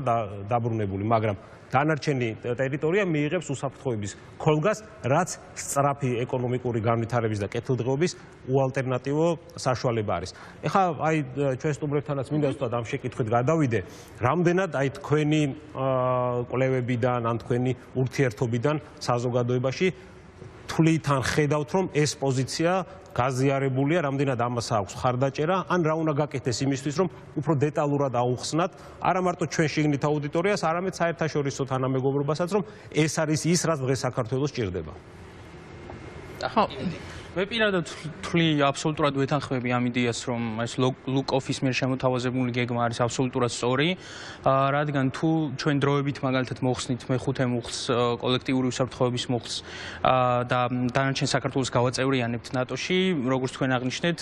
[SPEAKER 1] დაბრუნებული მაგრამ დანარჩენი ტერიტორია მიიღებს უსაფრთხოების ქოლგას რაც სწრაფი ეკონომიკური განვითარების და კეთილდღეობის უალტერნატივო საშუალება არის ეხლა აი ჩვენ სტუმრებთანაც მინდა ვთქვათ ამ შეკითხვით გადავიდე რამდენად აი თქვენი კვლევებიდან ან თქვენი ურთიერთობიდან საზოგადოებაში თulitan ხედავთ რომ ეს პოზიცია გაზიარებულია რამდენად ამას აქვს ხარდაჭერა ან რა უნდა გაკეთდეს იმისთვის რომ უფრო დეტალურად აუხსნათ არა მარტო ჩვენ შიგნით აუდიტორიას არამედ საერთაშორისო თანამეგობრობასაც რომ ეს არის ის რაც დღეს საქართველოს ჭირდება
[SPEAKER 2] ხო
[SPEAKER 4] მე პირადად თვლი აბსოლუტურად ვეთანხმები ამ იდეას, რომ ეს ლუკ-ოფის მიერ შემოთავაზებული გეგმა არის აბსოლუტურად სწორი, რადგან თუ ჩვენ დროებით მაგალითად მოხსნით მეხუთე მუხლს, კოლექტიური უსაფრთხოების მუხლს და დანარჩენ საქართველოს გავაწევრიანებთ ნატოში, როგორც თქვენ აღნიშნეთ,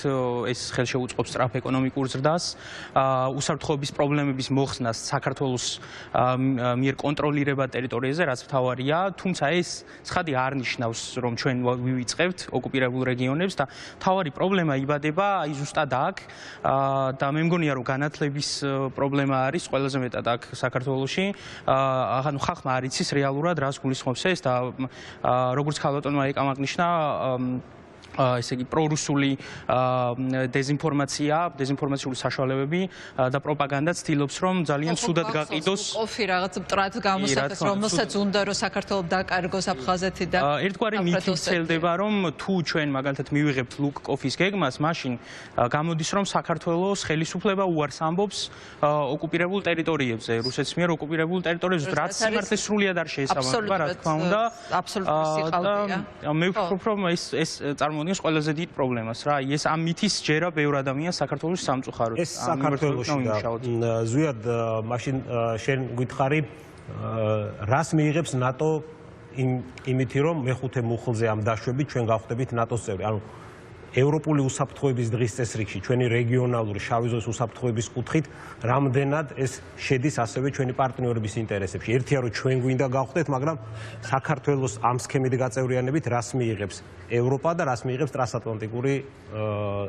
[SPEAKER 4] ეს ხელშეუწყობს სწრაფ ეკონომიკურ ზრდას, უსაფრთხოების პრობლემების მოხსნას საქართველოს მიერ კონტროლირება ტერიტორიაზე, რაც მთავარია, თუმცა ეს ცხადი არ ნიშნავს, რომ ჩვენ ვივიწყებთ ოკუპირებულ რეგიონებს და მთავარი პრობლემა იბადება აი ზუსტად აქ და მე მგონია რომ განათლების პრობლემა არის ყველაზე მეტად აქ საქართველოში. ანუ ხალხმა არ იცის რეალურად რას გულისხმობს ეს და როგორც ქალბატონმა ეკამ აღნიშნა ესე იგი პრორუსული დეზინფორმაციული საშუალებები და პროპაგანდა ცდილობს რომ ძალიან ცუდად გაყიდოს
[SPEAKER 2] ყოფი რაღაც მტრად გამოსახეს რომელსაც უნდა რომ საქართველოს დაკარგოს აფხაზეთი და
[SPEAKER 4] ერთგვარი მითი ვრცელდება რომ თუ ჩვენ მაგალითად მივიღებთ ლუკ-ოფის გეგმას მაშინ გამოდის რომ საქართველოს ხელისუფლება უარს ამბობს ოკუპირებულ ტერიტორიებზე რუსეთის მიერ ოკუპირებულ ტერიტორიებზე რაც სიმართლე სრულიად არ შეესაბამება რა თქმა უნდა
[SPEAKER 2] აბსოლუტური სიყალბეა
[SPEAKER 4] მე ვფიქრობ რომ ეს წარმოადგენს ყველაზე დიდ პრობლემას რა ეს ამ მითის ჯერა ბევრ ადამიანს საქართველოს სამწუხაროდ
[SPEAKER 1] ეს საქართველოში და ზუსტად მაშინ შენ გითხარი რას მიიღებს ნატო იმითი რომ მეხუთე მუხლზე ამ დაშვებით ჩვენ გავხდებით ნატოს წევრი ანუ ევროპული უსაფრთხოების დღის წესრიგში ჩვენი რეგიონალური შავი ზღვის უსაფრთხოების კუთხით რამდენად ეს შედის ასევე ჩვენი პარტნიორების ინტერესებში ერთია რომ ჩვენ გვინდა გავხდეთ მაგრამ საქართველოს ამ სქემით გაწევრიანებით რას მიიღებს ევროპა და რას მიიღებს ტრანსატლანტიკური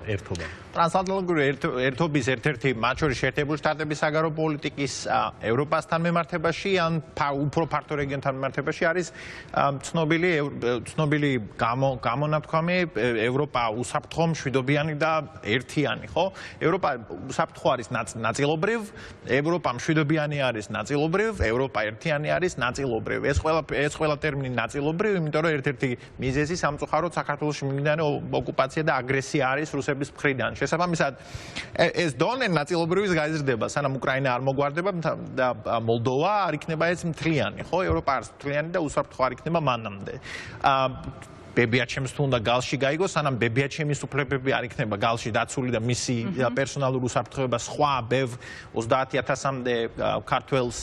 [SPEAKER 1] ერთობა
[SPEAKER 3] ტრანსატლანტიკური ერთობის ერთ-ერთი მათ შორის შეერთებული შტატების საგარეო პოლიტიკის ევროპასთან მიმართებაში ან უფრო ფართო რეგიონთან მიმართებაში არის ცნობილი გამონათქვამი ევროპა უსაფრთხო მშვიდობიანი და ერთიანი, ხო? ევროპა უსაფრთხო არის ნაწილობრივ, ევროპა მშვიდობიანი არის ნაწილობრივ, ევროპა ერთიანი არის ნაწილობრივ. ეს ყველა ტერმინი ნაწილობრივ, იმიტომ რომ ერთ-ერთი მიზეზი სამწუხაროდ საქართველოში მიმდინარე ოკუპაცია და აგრესია არის რუსების მხრიდან. შესაბამისად, ეს დონე ნაწილობრივის გაიზრდება, სანამ უკრაინა არ მოგვარდება და მოლდოვა არ იქნება ეს მთლიანი, ხო? ევროპა არის მთლიანი და უსაფრთხო არ იქნება მანამდე. ბებიაჩემს თუ უნდა გალში გაიგო, სანამ ბებიაჩემის უფლებები არ იქნება გალში დაცული და მისი პერსონალური უსაფრთხოება სხვა ბევრ 30,000-მდე ქართველს,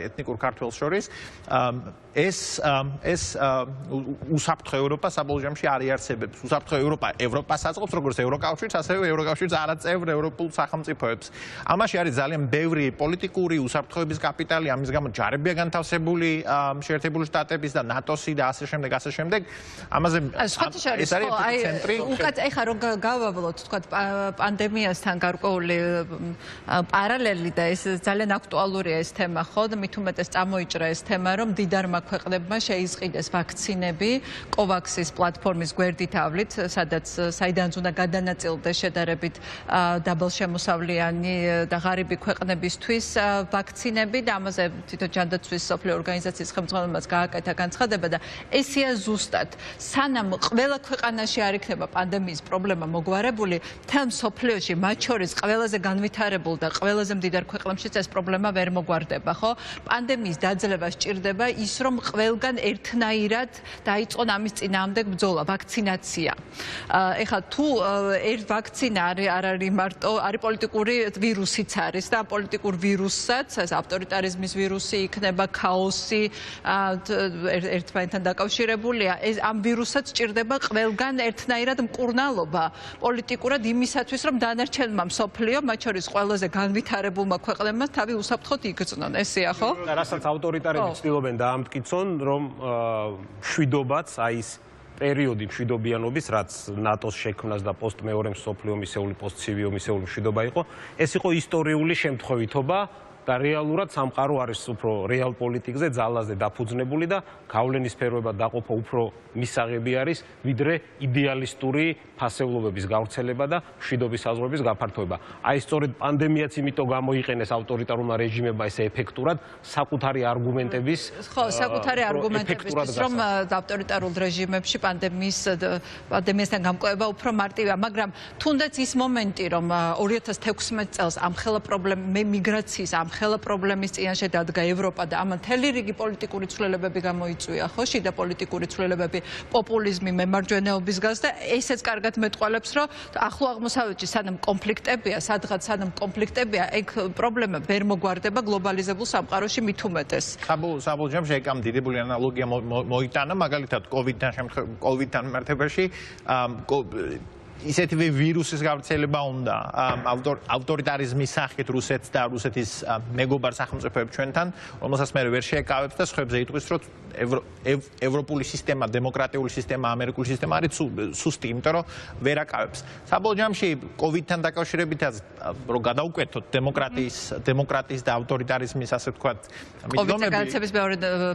[SPEAKER 3] ეთნიკურ ქართველს შორის, ეს უსაფრთხო ევროპა საბოლოო ჯამში არ იარსებებს. უსაფრთხო ევროპა ევროპას აწყობს, როგორც ევროკავშირს, ასევე ევროკავშირის არაწევრ ევროპულ სახელმწიფოებს. ამაში არის ძალიან ბევრი პოლიტიკური უსაფრთხოების კაპიტალი, ამის გამო ჯარებია განთავსებული შეერთებული შტატების და ნატოსი და ასე შემდეგ, ასე შემდეგ. ამაზე ეს არის ცენტრი.
[SPEAKER 2] უკაც ეხა რომ გავაბლოთ, თქვა პანდემიასთან გარკვეული პარალელი და ეს ძალიან აქტუალურია ეს თემა, ხო? მით უმეტეს წამოიჭრა ეს თემა, რომ მდიდარმა ქვეყნებმა შეიზყიდეს ვაქცინები კოვაქსის პლატფორმის გვერდითავლით, საიდანაც უნდა გადანაწილდეს შედარებით დაბალშემოსავლიანი და ღარიბი ქვეყნებისთვის ვაქცინები და ამაზე თვითონ ჯანდაცვის მსოფლიო ორგანიზაციის ხელმძღვანელობაც გააკეთა განცხადება და ესეა ზუსტად სანამ ყველა ქვეყანაში არ იქნება პანდემიის პრობლემა მოგვარებული, მთელ მსოფლიოში, მათ შორის ყველაზე განვითარებულ და ყველაზე მდიდარ ქვეყნებში ეს პრობლემა ვერ მოგვარდება, ხო? პანდემიის დაძლევა სჭირდება ის, რომ ყველგან ერთნაირად დაიწყონ ამის წინააღმდეგ ბრძოლა, ვაქცინაცია. ეხლა თუ ვაქცინა არ არის მარტო, არის პოლიტიკური ვირუსიც არის და პოლიტიკურ ვირუსსაც, ეს ავტორიტარიზმის ვირუსი იქნება, ქაოსი ერთმანეთთან დაკავშირებულია, ეს ამ ვირუსაც სჭირდება ყველგან ერთნაირად მკურნალობა პოლიტიკურად იმისათვის, რომ დანარჩენმა მსოფლიო, მათ შორის ყველაზე განვითარებულმა ქვეყნებმა თავი უსაფრთხოდ იგრძნონ. ესეა, ხო?
[SPEAKER 1] რასაც ავტორიტარები ცდილობენ დაამტკიცონ, რომ მშვიდობაც, აი ეს პერიოდი მშვიდობიანობის, რაც ნატოს შექმნას და პოსტმეორე მსოფლიო ომისეული, პოსტცივი ომისეული მშვიდობა იყო, ეს იყო ისტორიული შემთხვევითობა და რეალურად სამყარო არის უფრო რეალ პოლიტიკზე ძალაზე დაფუძნებული და გავლენის სფეროება დაყოფა უფრო მისაღები არის, ვიდრე იდეალისტური ფასეულობების გავრცელება და მშვიდობის საზღვრების გაფართოება. აი სწორედ პანდემიაც იმიტომ გამოიყენეს ავტორიტარულმა რეჟიმებმა ესე ეფექტურად საკუთარი არგუმენტების
[SPEAKER 2] საკუთარი არგუმენტებისთვის, რომ ავტორიტარულ რეჟიმებში პანდემიასთან გამკლევა უფრო მარტივია, მაგრამ თუნდაც ის მომენტი, რომ 2016 წელს ამხელა პრობლემა მიგრაციის ხელა პრობლემის წინაშე დადგა ევროპა და ამან მთელი რიგი პოლიტიკური ცვლილებები გამოიწვია, ხო, შიდა პოლიტიკური ცვლილებები, პოპულიზმი, მემარჯვენეობის გაზ და ესეც კარგად მეტყველებს, რომ ახლო აღმოსავლეთში სანამ კონფლიქტებია, ეგ პრობლემა ვერ მოგვარდება გლობალიზებულ სამყაროში მით უმეტეს.
[SPEAKER 3] საბოლოო ჯამში ეგ ამ დიდებული ანალოგია მოიტანა, მაგალითად COVID-თან მიმართებაში ისეთივე ვირუსის გავრცელება უნდა ავტორიტარიზმის სახით რუსეთს და რუსეთის მეგობარ სახელმწიფოებს ჩვენთან, რომელსაც მე ვერ შეეკავებს და სხვებზე იტყვის, რომ ევროპული სისტემა, დემოკრატიული სისტემა, ამერიკული სისტემა არის სუსტი, იმიტომ რომ ვერ აკავებს. საბოლოო ჯამში COVID-თან დაკავშირებითაც რომ გადავკვეთოთ დემოკრატიის და ავტორიტარიზმის ასე ვთქვათ
[SPEAKER 2] მიდრომები.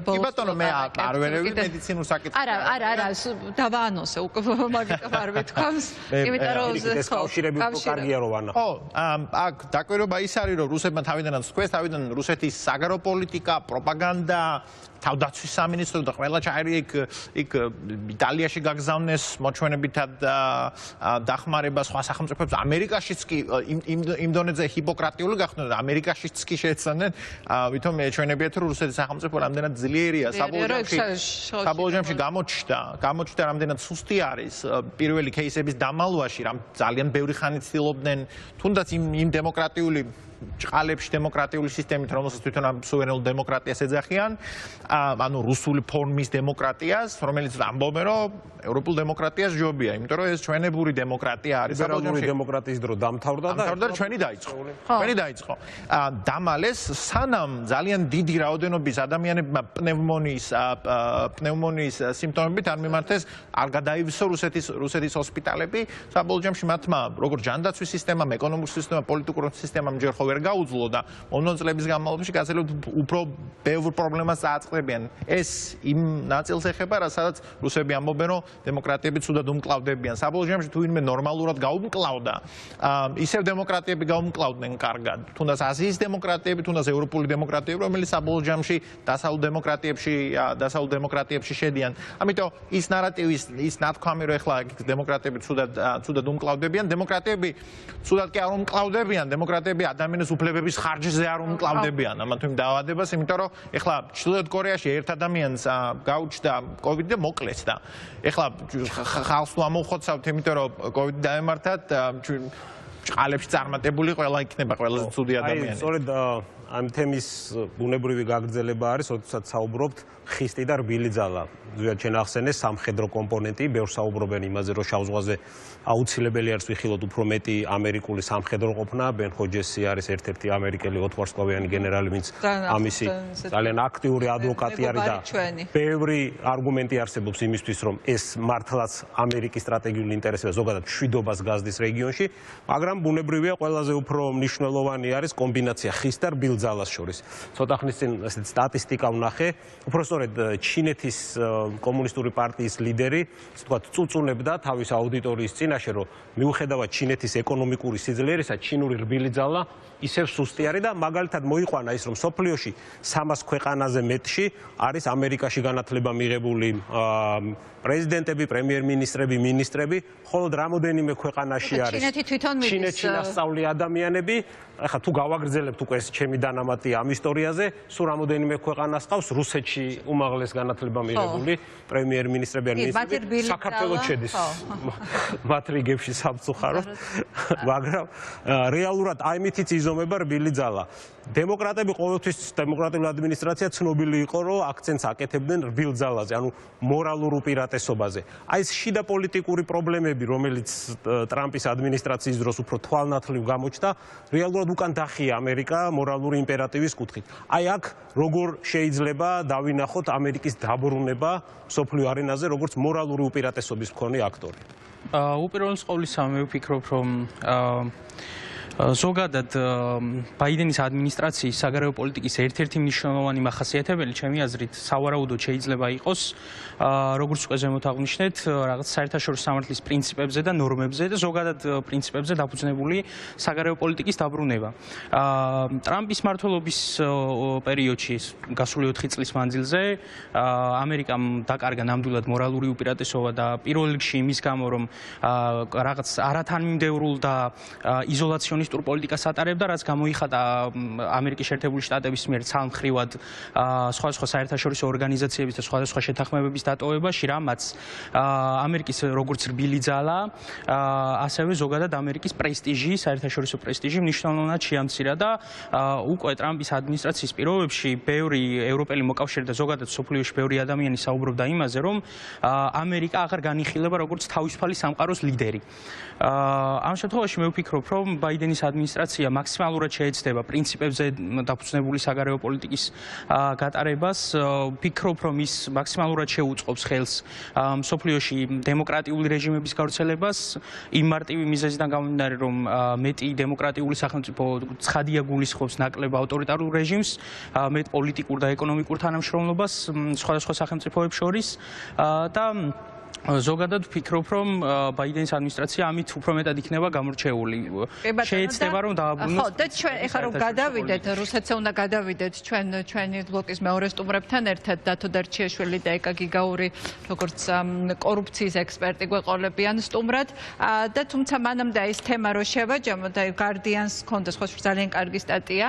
[SPEAKER 3] კი ბატონო, მე არ ვერევი მედიცინურ საკითხებს.
[SPEAKER 2] არა, დავაანონსე უკვე მაგით არ ვეთქვამს. იმიტომ რომ
[SPEAKER 1] ეს კავშირები უფრო კარგია რომ ვანახო.
[SPEAKER 3] ხო, აქ დაკვირვება ის არის, რომ რუსებმა თავიდანაც თქვეს, რუსეთის საგარეო პოლიტიკა, პროპაგანდა, თავდაცვის სამინისტრო და ყველა ჩაერი იქ იტალიაში გაგზავნეს მოჩვენებითად დახმარება სხვა სახელმწიფოებს. ამერიკაშიც კი იმ დონეზე ჰიპოკრატიული გახდნენ, ამერიკაშიც კი შეეცადნენ, ვითომ ეჩვენებიათ, რომ რუსეთის სახელმწიფო რამდენად ძლიერია. საბოლოო ჯამში გამოჩნდა რამდენად სუსტი არის პირველი кейსების დამალვაში, რამ ძალიან ბევრი ხანი ცდილობდნენ, თუნდაც იმ დემოკრატიული ჭყალებში დემოკრატიული სისტემით, რომელსაც თვითონ ამ სუვერენულ დემოკრატიას ეძახიან, ანუ რუსული ფორმის დემოკრატიას, რომელიც ამბობენ, რომ ევროპულ დემოკრატიას ჯობია, იმიტომ რომ ეს ჩვენებური დემოკრატია არის.
[SPEAKER 1] ლიბერალური დემოკრატიის დრო დამთავრდა და
[SPEAKER 3] ჩვენი დაიწყო. დამალეს სანამ ძალიან დიდი რაოდენობის ადამიანებმა პნევმონიის სიმპტომებით არ მიმართეს, არ გადაივსო რუსეთის ჰოსპიტალები. საბოლოო ჯამში მათმა როგორც ჯანდაცვის სისტემამ, ეკონომიკური სისტემამ, პოლიტიკური სისტემამ ჯერ ხო ვერ გაუძლო და მომდევნო წლების განმავლობაში გასაგებად უფრო ბევრ პრობლემას წააწყდებიან. ეს იმ ნაწილს ეხება, სადაც რუსები ამბობენ, რომ დემოკრატიები ცუდად უმკლავდებიან. საბოლოო ჯამში თუ ვინმე ნორმალურად გაუმკლავდა, ისევ დემოკრატიები გაუმკლავდნენ კარგად. თუნდაც აზიის დემოკრატიები, თუნდაც ევროპული დემოკრატიები, რომელიც საბოლოო ჯამში დასავლურ დემოკრატიებში შედიან. ამიტომ ის ნარატივი, ის ნათქვამი, რომ ეხლა დემოკრატიები ცუდად უმკლავდებიან, დემოკრატიები ცუდად კი არ უმკლავდებიან, დემოკრატიები ადამიანის უფლებების ხარჯზე არ უმკლავდებიან. ამათ იმ დაავადებას, იმიტომ რომ ეხლა ჩრდილოეთ კორეაში ერთ ადამიანს გაუჩნდა COVID და მოკლეს და ეხლა ხალხს თუ ამოვხოცავთ, იმიტომ რომ COVID დაემართათ, ჭყალებში წარმატებული ყველა იქნება ყველაზე ცუდი ადამიანი.
[SPEAKER 1] სწორედ ამ თემის ბუნებრივი გაგრძელება არის, როდესაც საუბრობთ ხისტი და რბილი ძალა. ზოგადად ჩვენ ახსენეს სამხედრო კომპონენტი, ბევრს საუბრობენ იმაზე, რომ შავ ზღვაზე აუცილებელი არის ვიხილოთ უფრო მეტი ამერიკული სამხედრო ყოფნა. ბენ ჰოჯესი არის ერთ-ერთი ამერიკელი ოთვარსკვლავიანი გენერალი, ვინც ამისი ძალიან აქტიური ადვოკატი არის და ბევრი არგუმენტი არსებობს იმისთვის, რომ ეს მართლაც ამერიკის სტრატეგიული ინტერესებია, ზოგადად მშვიდობას გაზდის რეგიონში, მაგრამ ბუნებრივია ყველაზე უფრო მნიშვნელოვანი არის კომბინაცია ხის და რბილ ძალას შორის. ცოტა ხნის წინ ესეთ სტატისტიკა ვნახე, უფრო სწორედ ჩინეთის კომუნისტური პარტიის ლიდერი, ასე ვთქვათ, წუწუნებდა თავის აუდიტორიის წინაშე, რომ მიუხედავად ჩინეთის ეკონომიკური სიძლიერისა, ჩინური რბილი ძალა ისევ სუსტი არის და მაგალითად მოიყვანა ის, რომ სოფლიოში 300 ქვეყანაზე მეტში არის ამერიკაში განათლება მიღებული პრეზიდენტები, პრემიერ-მინისტრები, მინისტრები, ხოლო რამოდენიმე ქვეყანაში არის ჩინეთში ნასწავლი ადამიანები. ახლა თუ გავაგრძელებთ უკვე ეს ჩემი დანამატი ამ ისტორიაზე, სულ რამოდენიმე ქვეყანას ყავს რუსეთში უმაღლეს განათლება მიღებული პრემიერ-მინისტრები ან მინისტრები, საქართველოს შედის მათ რიგებში სამწუხაროდ, მაგრამ რეალურად აი მითიც იზომება რბილი ძალა. დემოკრატები ყოველთვის დემოკრატიული ადმინისტრაცია ცნობილი იყო, რომ აქცენტს აკეთებდნენ რბილ ძალაზე, ანუ მორალურ უპირატესობაზე. აი ეს შიდა პოლიტიკური პრობლემები, რომელიც ტრამპის ადმინისტრაციის დროს უფრო თვალნათლივ გამოჩნდა, რეალურად უკან დახია ამერიკა მორალური იმპერატივის კუთხით. აი აქ როგორ შეიძლება დავინახოთ ამერიკის დაბრუნება მსოფლიო არენაზე, როგორც მორალური უპირატესობის მქონე აქტორი.
[SPEAKER 4] უპირველეს ყოვლისა მე ვფიქრობ, რომ ზოგადად ბაიდენის ადმინისტრაციის საგარეო პოლიტიკის ერთ-ერთი მნიშვნელოვანი მახასიათებელი ჩემი აზრით სავარაუდოდ შეიძლება იყოს როგორც უკვე ზემოთ აღვნიშნეთ რაღაც საერთაშორისო სამართლის პრინციპებზე და ნორმებზე და ზოგადად პრინციპებზე დაფუძნებული საგარეო პოლიტიკის დაბრუნება. ტრამპის მმართველობის პერიოდში გასული 4 წლის მანძილზე ამერიკამ დაკარგა ნამდვილად მორალური უპირატესობა და პირველ რიგში იმის გამო რომ რაღაც არათანმიმდევრულ და იზოლაციონის ოპორტუნისტურ პოლიტიკას ატარებდა, რაც გამოიხატა ამერიკის შეერთებული შტატების მიერ ცალმხრივად სხვადასხვა საერთაშორისო ორგანიზაციების და სხვადასხვა შეთანხმებების დატოვებაში, რამაც ამერიკის როგორც რბილი ძალა, ასევე ზოგადად ამერიკის პრესტიჟი, საერთაშორისო პრესტიჟი მნიშვნელოვნად შეამცირა და უკვე ტრამპის ადმინისტრაციის პირობებში ბევრი ევროპელი მოკავშირე და ზოგადად სოფლიოში ბევრი ადამიანი საუბრობდა იმაზე, რომ ამერიკა აღარ განიხილება როგორც თავისუფალი სამყაროს ლიდერი. ამ შემთხვევაში მე ვფიქრობ, რომ ბაიდენის ადმინისტრაცია მაქსიმალურად შეეცდება პრინციპებზე დაფუძნებული საგარეო პოლიტიკის გატარებას. ვფიქრობ, რომ ის მაქსიმალურად შეუწყობს ხელს სოფლიოში დემოკრატიული რეჟიმების გავრცელებას, იმ მარტივი მიზეზიდან გამომდინარე, რომ მეტი დემოკრატიული სახელმწიფო ცხადია გულისხმობს ნაკლებ ავტორიტარულ რეჟიმს, მეტ პოლიტიკურ და ეკონომიკურ თანამშრომლობას სხვადასხვა სახელმწიფოებს შორის და ზოგადად ვფიქრობ, რომ ბაიდენის ადმინისტრაცია ამით უფრო მეტად იქნება გამორჩეული. შეეცდება, რომ დააბრუნოს.
[SPEAKER 2] ხო, და ჩვენ ეხლა რომ გადავიდეთ, რუსეთზე უნდა გადავიდეთ ჩვენი ბლოკის მეორე სტუმრებთან ერთად, დათო დარჩიაშვილი და ეკა გიგაური, როგორც კორუფციის ექსპერტი გვეყოლებიან სტუმრად და თუმცა მანამდე ეს თემა რო შევაჯამოთ, აი Guardian-ს ქონდა სხვა ძალიან კარგი სტატია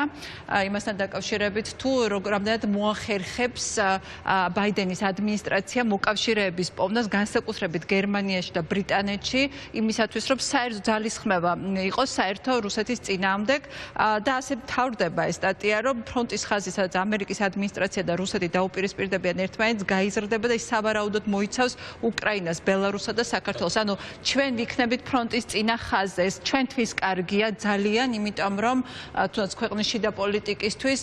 [SPEAKER 2] იმასთან დაკავშირებით, თუ რამდენად მოახერხებს ბაიდენის ადმინისტრაცია მოკავშირეების პოვნას განსაკუთრებით გერმანიაში და ბრიტანეთში იმისათვის, რომ საერთო ძალისხმევა იყოს საერთო რუსეთის წინააღმდეგ და ასე მთავრდება ეს სტატია, რომ ფრონტის ხაზი, სადაც ამერიკის ადმინისტრაცია და რუსეთი დაუპირისპირდებიან ერთმანეთს, გაიზრდება და ის სავარაუდოდ მოიცავს უკრაინას, ბელარუსსა და საქართველოს. ანუ ჩვენ ვიქნებით ფრონტის წინა ხაზზე. ეს ჩვენთვის კარგია ძალიან, იმიტომ რომ თუნდაც ქვეყნის შიდა პოლიტიკისთვის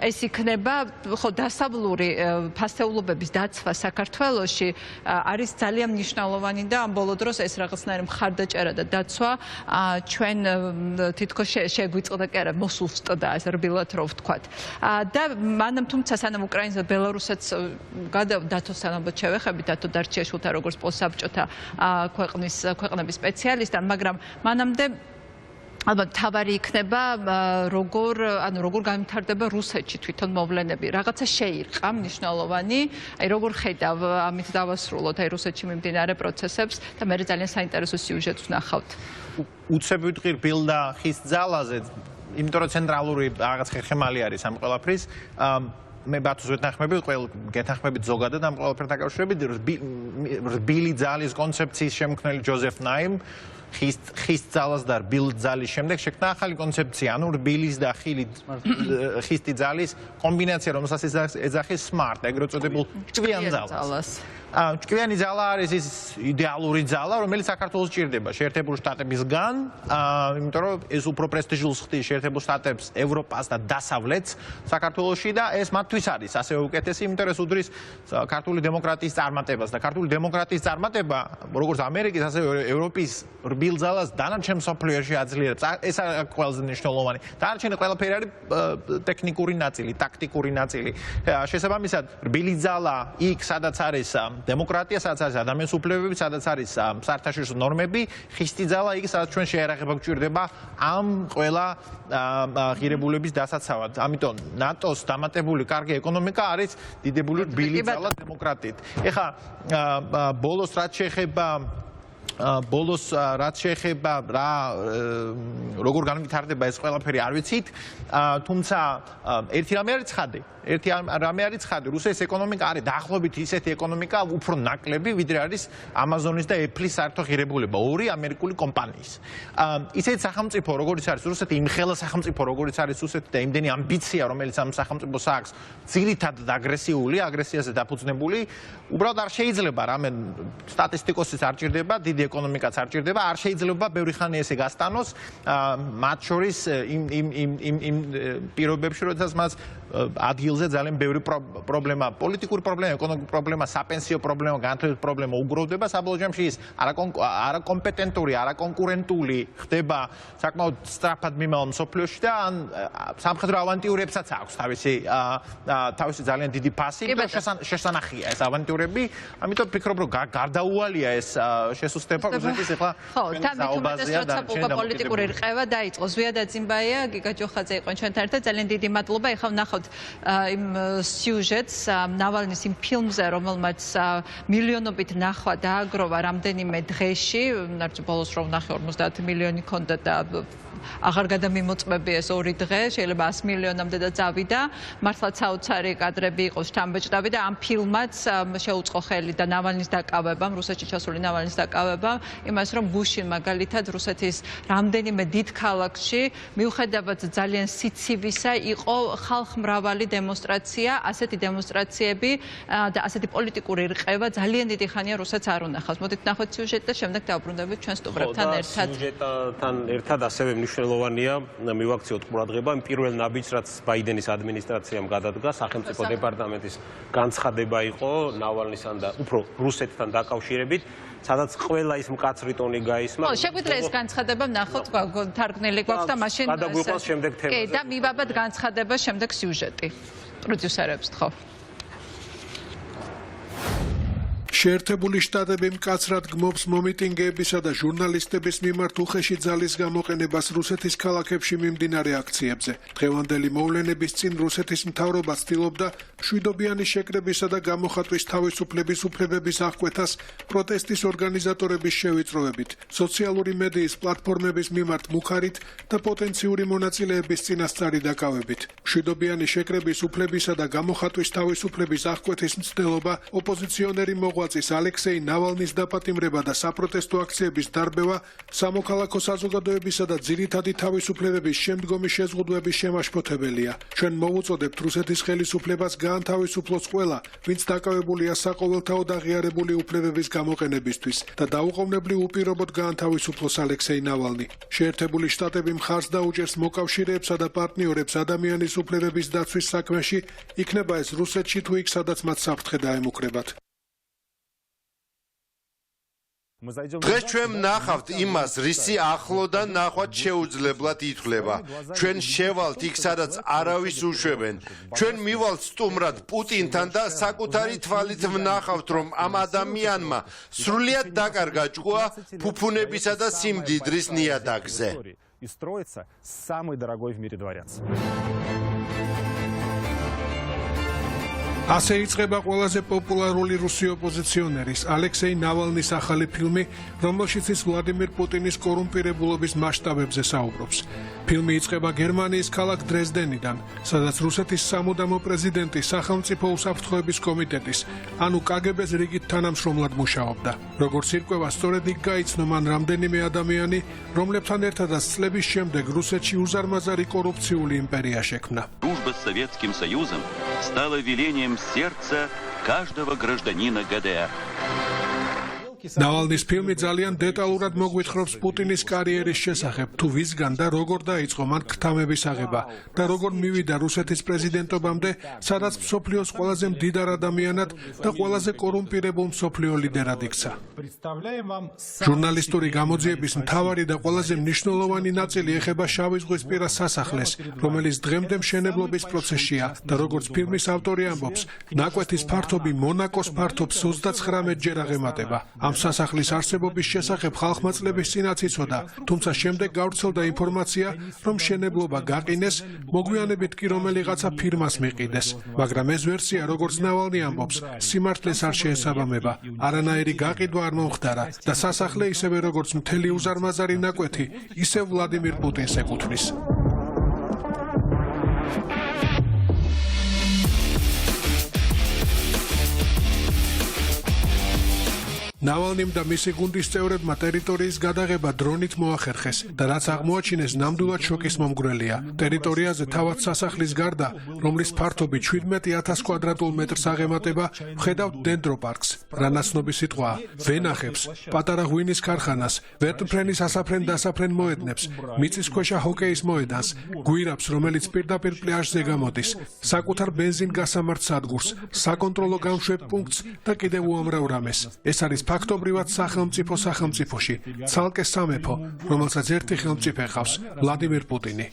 [SPEAKER 2] ეს იქნება ხო დასავლური ფასეულობების დაცვა საქართველოში არის ძალიან მნიშვნელოვანი და ამ ბოლო დროს ეს რაღაცნაირი მხარდაჭერა და დაცვა ჩვენ თითქოს შეგვიწყდა კი არა მოსულსტდა ეს რბილად რო ვთქვათ. და მანამ თუმცა სანამ უკრაინას და ბელარუსეთს დათოს სანამ შევეხებით დათო დარჩიაშვილთან როგორც პოსაბჭოთა ქვეყნების სპეციალისტთან, მაგრამ მანამდე ალბათ თავარი იქნება როგორ გამართარდება რუსეთში თვითონ მოვლენები. რაღაცა შეირყა მნიშვნელოვანი, აი როგორ ხედავ ამით დავასრულოთ აი რუსეთში მიმდინარე პროცესებს და მე ძალიან საინტერესო სიუჟეტს ვნახავთ.
[SPEAKER 3] უცებ ვიტყვი რბილ და ხის ძალაზე, იმიტომ რომ ცენტრალური რაღაც ხერხემალი არის ამ ყველაფრის. მე ბათოს ვეთანხმები, გეთანხმებით ზოგადად ამ ყველაფერთან დაკავშირებით რბილი ძალის კონცეფციის შემქმნელი ჯოზეფ ნაიმ ხის ძალას და რბილ ძალის შემდეგ შექმნა ახალი კონცეფცია, ანუ რბილის და ხისტი ძალის კომბინაცია, რომელსაც ეძახის SMART, ეგრეთ წოდებულ ჭკვიან ძალას. ჭკვიანი ძალა არის ის იდეალური ძალა, რომელიც საქართველოს ჭირდება შეერთებულ შტატებისგან, იმიტომ რომ ეს უფრო პრესტიჟულს ხდის შეერთებულ შტატებს, ევროპას და დასავლეთს საქართველოში და ეს მათთვის არის ასევე უკეთესი, იმიტომ რომ ეს უდრის ქართული დემოკრატიის წარმატებას და ქართული დემოკრატიის წარმატება, როგორც ამერიკის, ასევე ევროპის რბილ ძალას დანარჩენ მსოფლიოში აძლიერებს. ეს არის ყველაზე მნიშვნელოვანი. დანარჩენი ყველაფერი არის ტექნიკური ნაწილი, ტაქტიკური ნაწილი. შესაბამისად, რბილი ძალა იქ, სადაც არის დემოკრატია, სადაც არის ადამიანის უფლებები, სადაც არის საერთაშორისო ნორმები, ხისტი ძალა იქ, სადაც ჩვენ შეერაღება გვჭირდება ამ ყველა ღირებულების დასაცავად. ამიტომ ნატოს დამატებული კარგი ეკონომიკა არის დიდებული რბილი ძალა დემოკრატიით. ეხლა ბოლოს რაც შეეხება როგორ განვითარდება ეს ყველაფერი არ ვიცით, თუმცა ერთი რამე არის ცხადი, რუსეთის ეკონომიკა არის დაახლოებით ისეთი ეკონომიკა, უფრო ნაკლები, ვიდრე არის ამაზონის და Apple-ის საერთო ღირებულება, ორი ამერიკული კომპანიის. ისეთი სახელმწიფო, როგორიც არის რუსეთი, იმხელა სახელმწიფო, როგორიც არის რუსეთი და იმდენი ამბიცია, რომელიც ამ სახელმწიფოს აქვს, ძირითადად აგრესიაზე დაფუძნებული, უბრალოდ არ შეიძლება რამე სტატისტიკოსიც არ ჭირდება, დიდი ეკონომიკაც არ ჭირდება, არ შეიძლება ბევრი ხანი ესე გასტანოს, მათ შორის იმ პირობებში, როდესაც მას ადგილზე ძალიან ბევრი პრობლემა, პოლიტიკური პრობლემა, ეკონომიკური პრობლემა, საპენსიო პრობლემა, განათლების პრობლემა უგროვდება, საბოლოო ჯამში ის არაკომპეტენტური, არაკონკურენტული ხდება საკმაოდ სწრაფად მიმავალ მსოფლიოში და სამხედრო ავანტიურებსაც აქვს თავისი ძალიან დიდი ფასი, შესანახია ეს ავანტიურები, ამიტომ ვფიქრობ, რომ გარდაუვალია ეს შესუსტება რუსეთის ეხლა საუბაზია და
[SPEAKER 2] პოლიტიკური რყევა დაიწყო. ზვიად აძიმბაია, გიგა ჯოხაძე იყო ჩვენთან ერთად, ძალიან დიდი მადლობა. ეხლა ვნახავთ იმ სიუჟეტს ნავალნის იმ ფილმზე, რომელმაც მილიონობით ნახვა დააგროვა რამდენიმე დღეში, ბოლოს რომ ნახე 50 მილიონი ქონდა და აღარ გადამიმოწმებიეს 2 დღე, შეიძლება 100 მილიონამდე და წავიდა. მართლაც საოცარი კადრები იყო, შთამბეჭდავი და ამ ფილმაც შეუწყო ხელი და ნავალნის დაკავებამ, რუსეთში ჩასული ნავალნის დაკავებამ, იმას რომ გუშინ მაგალითად რუსეთის რამდენიმე დიდ ქალაქში მიუხედავად ძალიან სიცივისა იყო ხალხმრავალი დემონსტრაცია, ასეთი დემონსტრაციები და ასეთი პოლიტიკური რყევა ძალიან დიდი ხანია რუსეთს არ უნახავს. მოდით ნახოთ სიუჟეტი და შემდეგ დავბრუნდებით ჩვენ სტუმრებთან ერთად.
[SPEAKER 1] სიუჟეტთან ერთად ასევე მნიშვნელოვანია მივაქციოთ ყურადღება იმ პირველ ნაბიჯს, რაც ბაიდენის ადმინისტრაციამ გადადგა, სახელმწიფო დეპარტამენტის განცხადება იყო ნავალნისთან და უფრო რუსეთთან დაკავშირებით, სადაც ყველა ის მკაცრი ტონი გაისმა.
[SPEAKER 2] შეგვიძლია ეს განცხადება ნახოთ, თარგმნილი გვაქვს და მაშინ
[SPEAKER 1] გადაგვიყვანს შემდეგ თემაზე.
[SPEAKER 2] კი, და მივაბად განცხადება, შემდეგ სიუჟეტი. პროდიუსერებს თხოვ.
[SPEAKER 5] შეერთებული შტატები მკაცრად გმობს მომიტინგეებისა და ჟურნალისტების მიმართ უხეში ძალის გამოყენებას რუსეთის ქალაქებში მიმდინარე აქციებზე. დღევანდელი მოვლენების წინ რუსეთის მთავრობა ცდილობდა მშვიდობიანი შეკრებისა და გამოხატვის თავისუფლების უფლებების აღკვეთას პროტესტის ორგანიზატორების შევიწროებით, სოციალური მედიის პლატფორმების მიმართ მუხარით და პოტენციური მონაწილეების წინასწარი დაკავებით. მშვიდობიანი შეკრების უფლებისა და გამოხატვის თავისუფლების აღკვეთის მცდელობა ოპოზიციონერი მოღვაწის ალექსეი ნავალნის დაპატიმრება და საპროტესტო აქციების დარბევა სამოქალაქო საზოგადოებისა და ძირითადი თავისუფლებების შემდგომი შეზღუდვების შემაშფოთებელია. ჩვენ მოვუწოდებთ რუსეთის ხელისუფლებას გაანთავისუფლოს ყველა, ვინც დაკავებულია საყოველთაოდ აღიარებული უფლებების გამოყენებისთვის და დაუყოვნებლივ უპირობოდ გაანთავისუფლოს ალექსეი ნავალნი. შეერთებული შტატები მხარს დაუჭერს მოკავშირეებსა და პარტნიორებს ადამიანის უფლებების დაცვის საქმეში, იქნება ეს რუსეთში თუ იქ, სადაც მათ საფრთხე დაემუქრებათ.
[SPEAKER 6] დღეს ჩვენ ვნახავთ იმას, რისი ახლოდან ნახვაც შეუძლებლად ითვლება. ჩვენ შევალთ იქ, სადაც არავის უშვებენ. ჩვენ მივალთ სტუმრად პუტინთან და საკუთარი თვალით ვნახავთ, რომ ამ ადამიანმა სრულიად დაკარგა ჭკუა ფუფუნებისა და სიმდიდრის ნიადაგზე.
[SPEAKER 5] ასე იწყება ყველაზე პოპულარული რუსი ოპოზიციონერის ალექსეი ნავალნის ახალი ფილმი, რომელშიც ის ვლადიმირ პუტინის კორუმპირებულობის მასშტაბებზე საუბრობს. ფილმი იწყება გერმანიის ქალაქ დრეზდენიდან, სადაც რუსეთის სამუდამო პრეზიდენტი სახელმწიფო უსაფრთხოების კომიტეტის, ანუ კგბ-ს რიგით თანამშრომლად მუშაობდა. როგორც ირკვევა, სწორედ იქ გაიცნო მან რამდენიმე ადამიანი, რომლებთან ერთადაც წლების შემდეგ რუსეთში უზარმაზარი კორუფციული იმპერია შექმნა.
[SPEAKER 7] Дружба с Советским Союзом стала велением сердца каждого гражданина ГДР.
[SPEAKER 5] ნავალნის ფილმი ძალიან დეტალურად მოგვითხრობს პუტინის კარიერის შესახებ, თუ ვისგან და როგორ დაიწყო მან ქთამების აღება და როგორ მივიდა რუსეთის პრეზიდენტობამდე, სადაც მსოფლიოს ყველაზე მდიდარ ადამიანად და ყველაზე კორუმპირებულ მსოფლიო ლიდერად იქცა. ჟურნალისტური გამოძიების მთავარი და ყველაზე მნიშვნელოვანი ნაწილი ეხება შავი ზღვისპირა სასახლეს, რომელიც დღემდე მშენებლობის პროცესშია და როგორც ფილმის ავტორი ამბობს, ნაკვეთის ფართობი მონაკოს ფართობს 39-ჯერ აღემატება. ამ სასახლის არსებობის შესახებ ხალხმა წლების წინაც იცოდა, თუმცა შემდეგ გავრცელდა ინფორმაცია, რომ მშენებლობა გაყინეს, მოგვიანებით კი რომელიღაცა ფირმას მიყიდეს, მაგრამ ეს ვერსია, როგორც ნავალნი ამბობს, სიმართლეს არ შეესაბამება. არანაირი გაყიდვა არ მომხდარა და სასახლე ისევე როგორც მთელი უზარმაზარი ნაკვეთი, ისევ ვლადიმირ პუტინს ეკუთვნის. ნავალნიმ და მისი გუნდის წევრებმა ტერიტორიის გადაღება დრონით მოახერხეს და რაც აღმოაჩინეს ნამდვილად შოკის მომგვრელია. ტერიტორიაზე თავად სასახლის გარდა, რომლის ფართობი 17,000 კვადრატულ მეტრს აღემატება, ვხედავთ დენდროპარკს, რანაცნობი სიტყვაა, ვენახებს, პატარა ღვინის ქარხანას, ვერტმფრენის ასაფრენ-დასაფრენ მოედნებს, მიწისქვეშა ჰოკეის მოედანს, გვირაბს, რომელიც პირდაპირ პლაჟზე გამოდის, საკუთარ ბენზინ-გასამართ სადგურს, საკონტროლო გამშვებ პუნქტს და კიდევ უამრავ რამეს. ეს არის ფაქტობრივად სახელმწიფოში, ცალკე სამეფო, რომელსაც ერთი ხელმწიფე ყავს, ვლადიმირ პუტინი.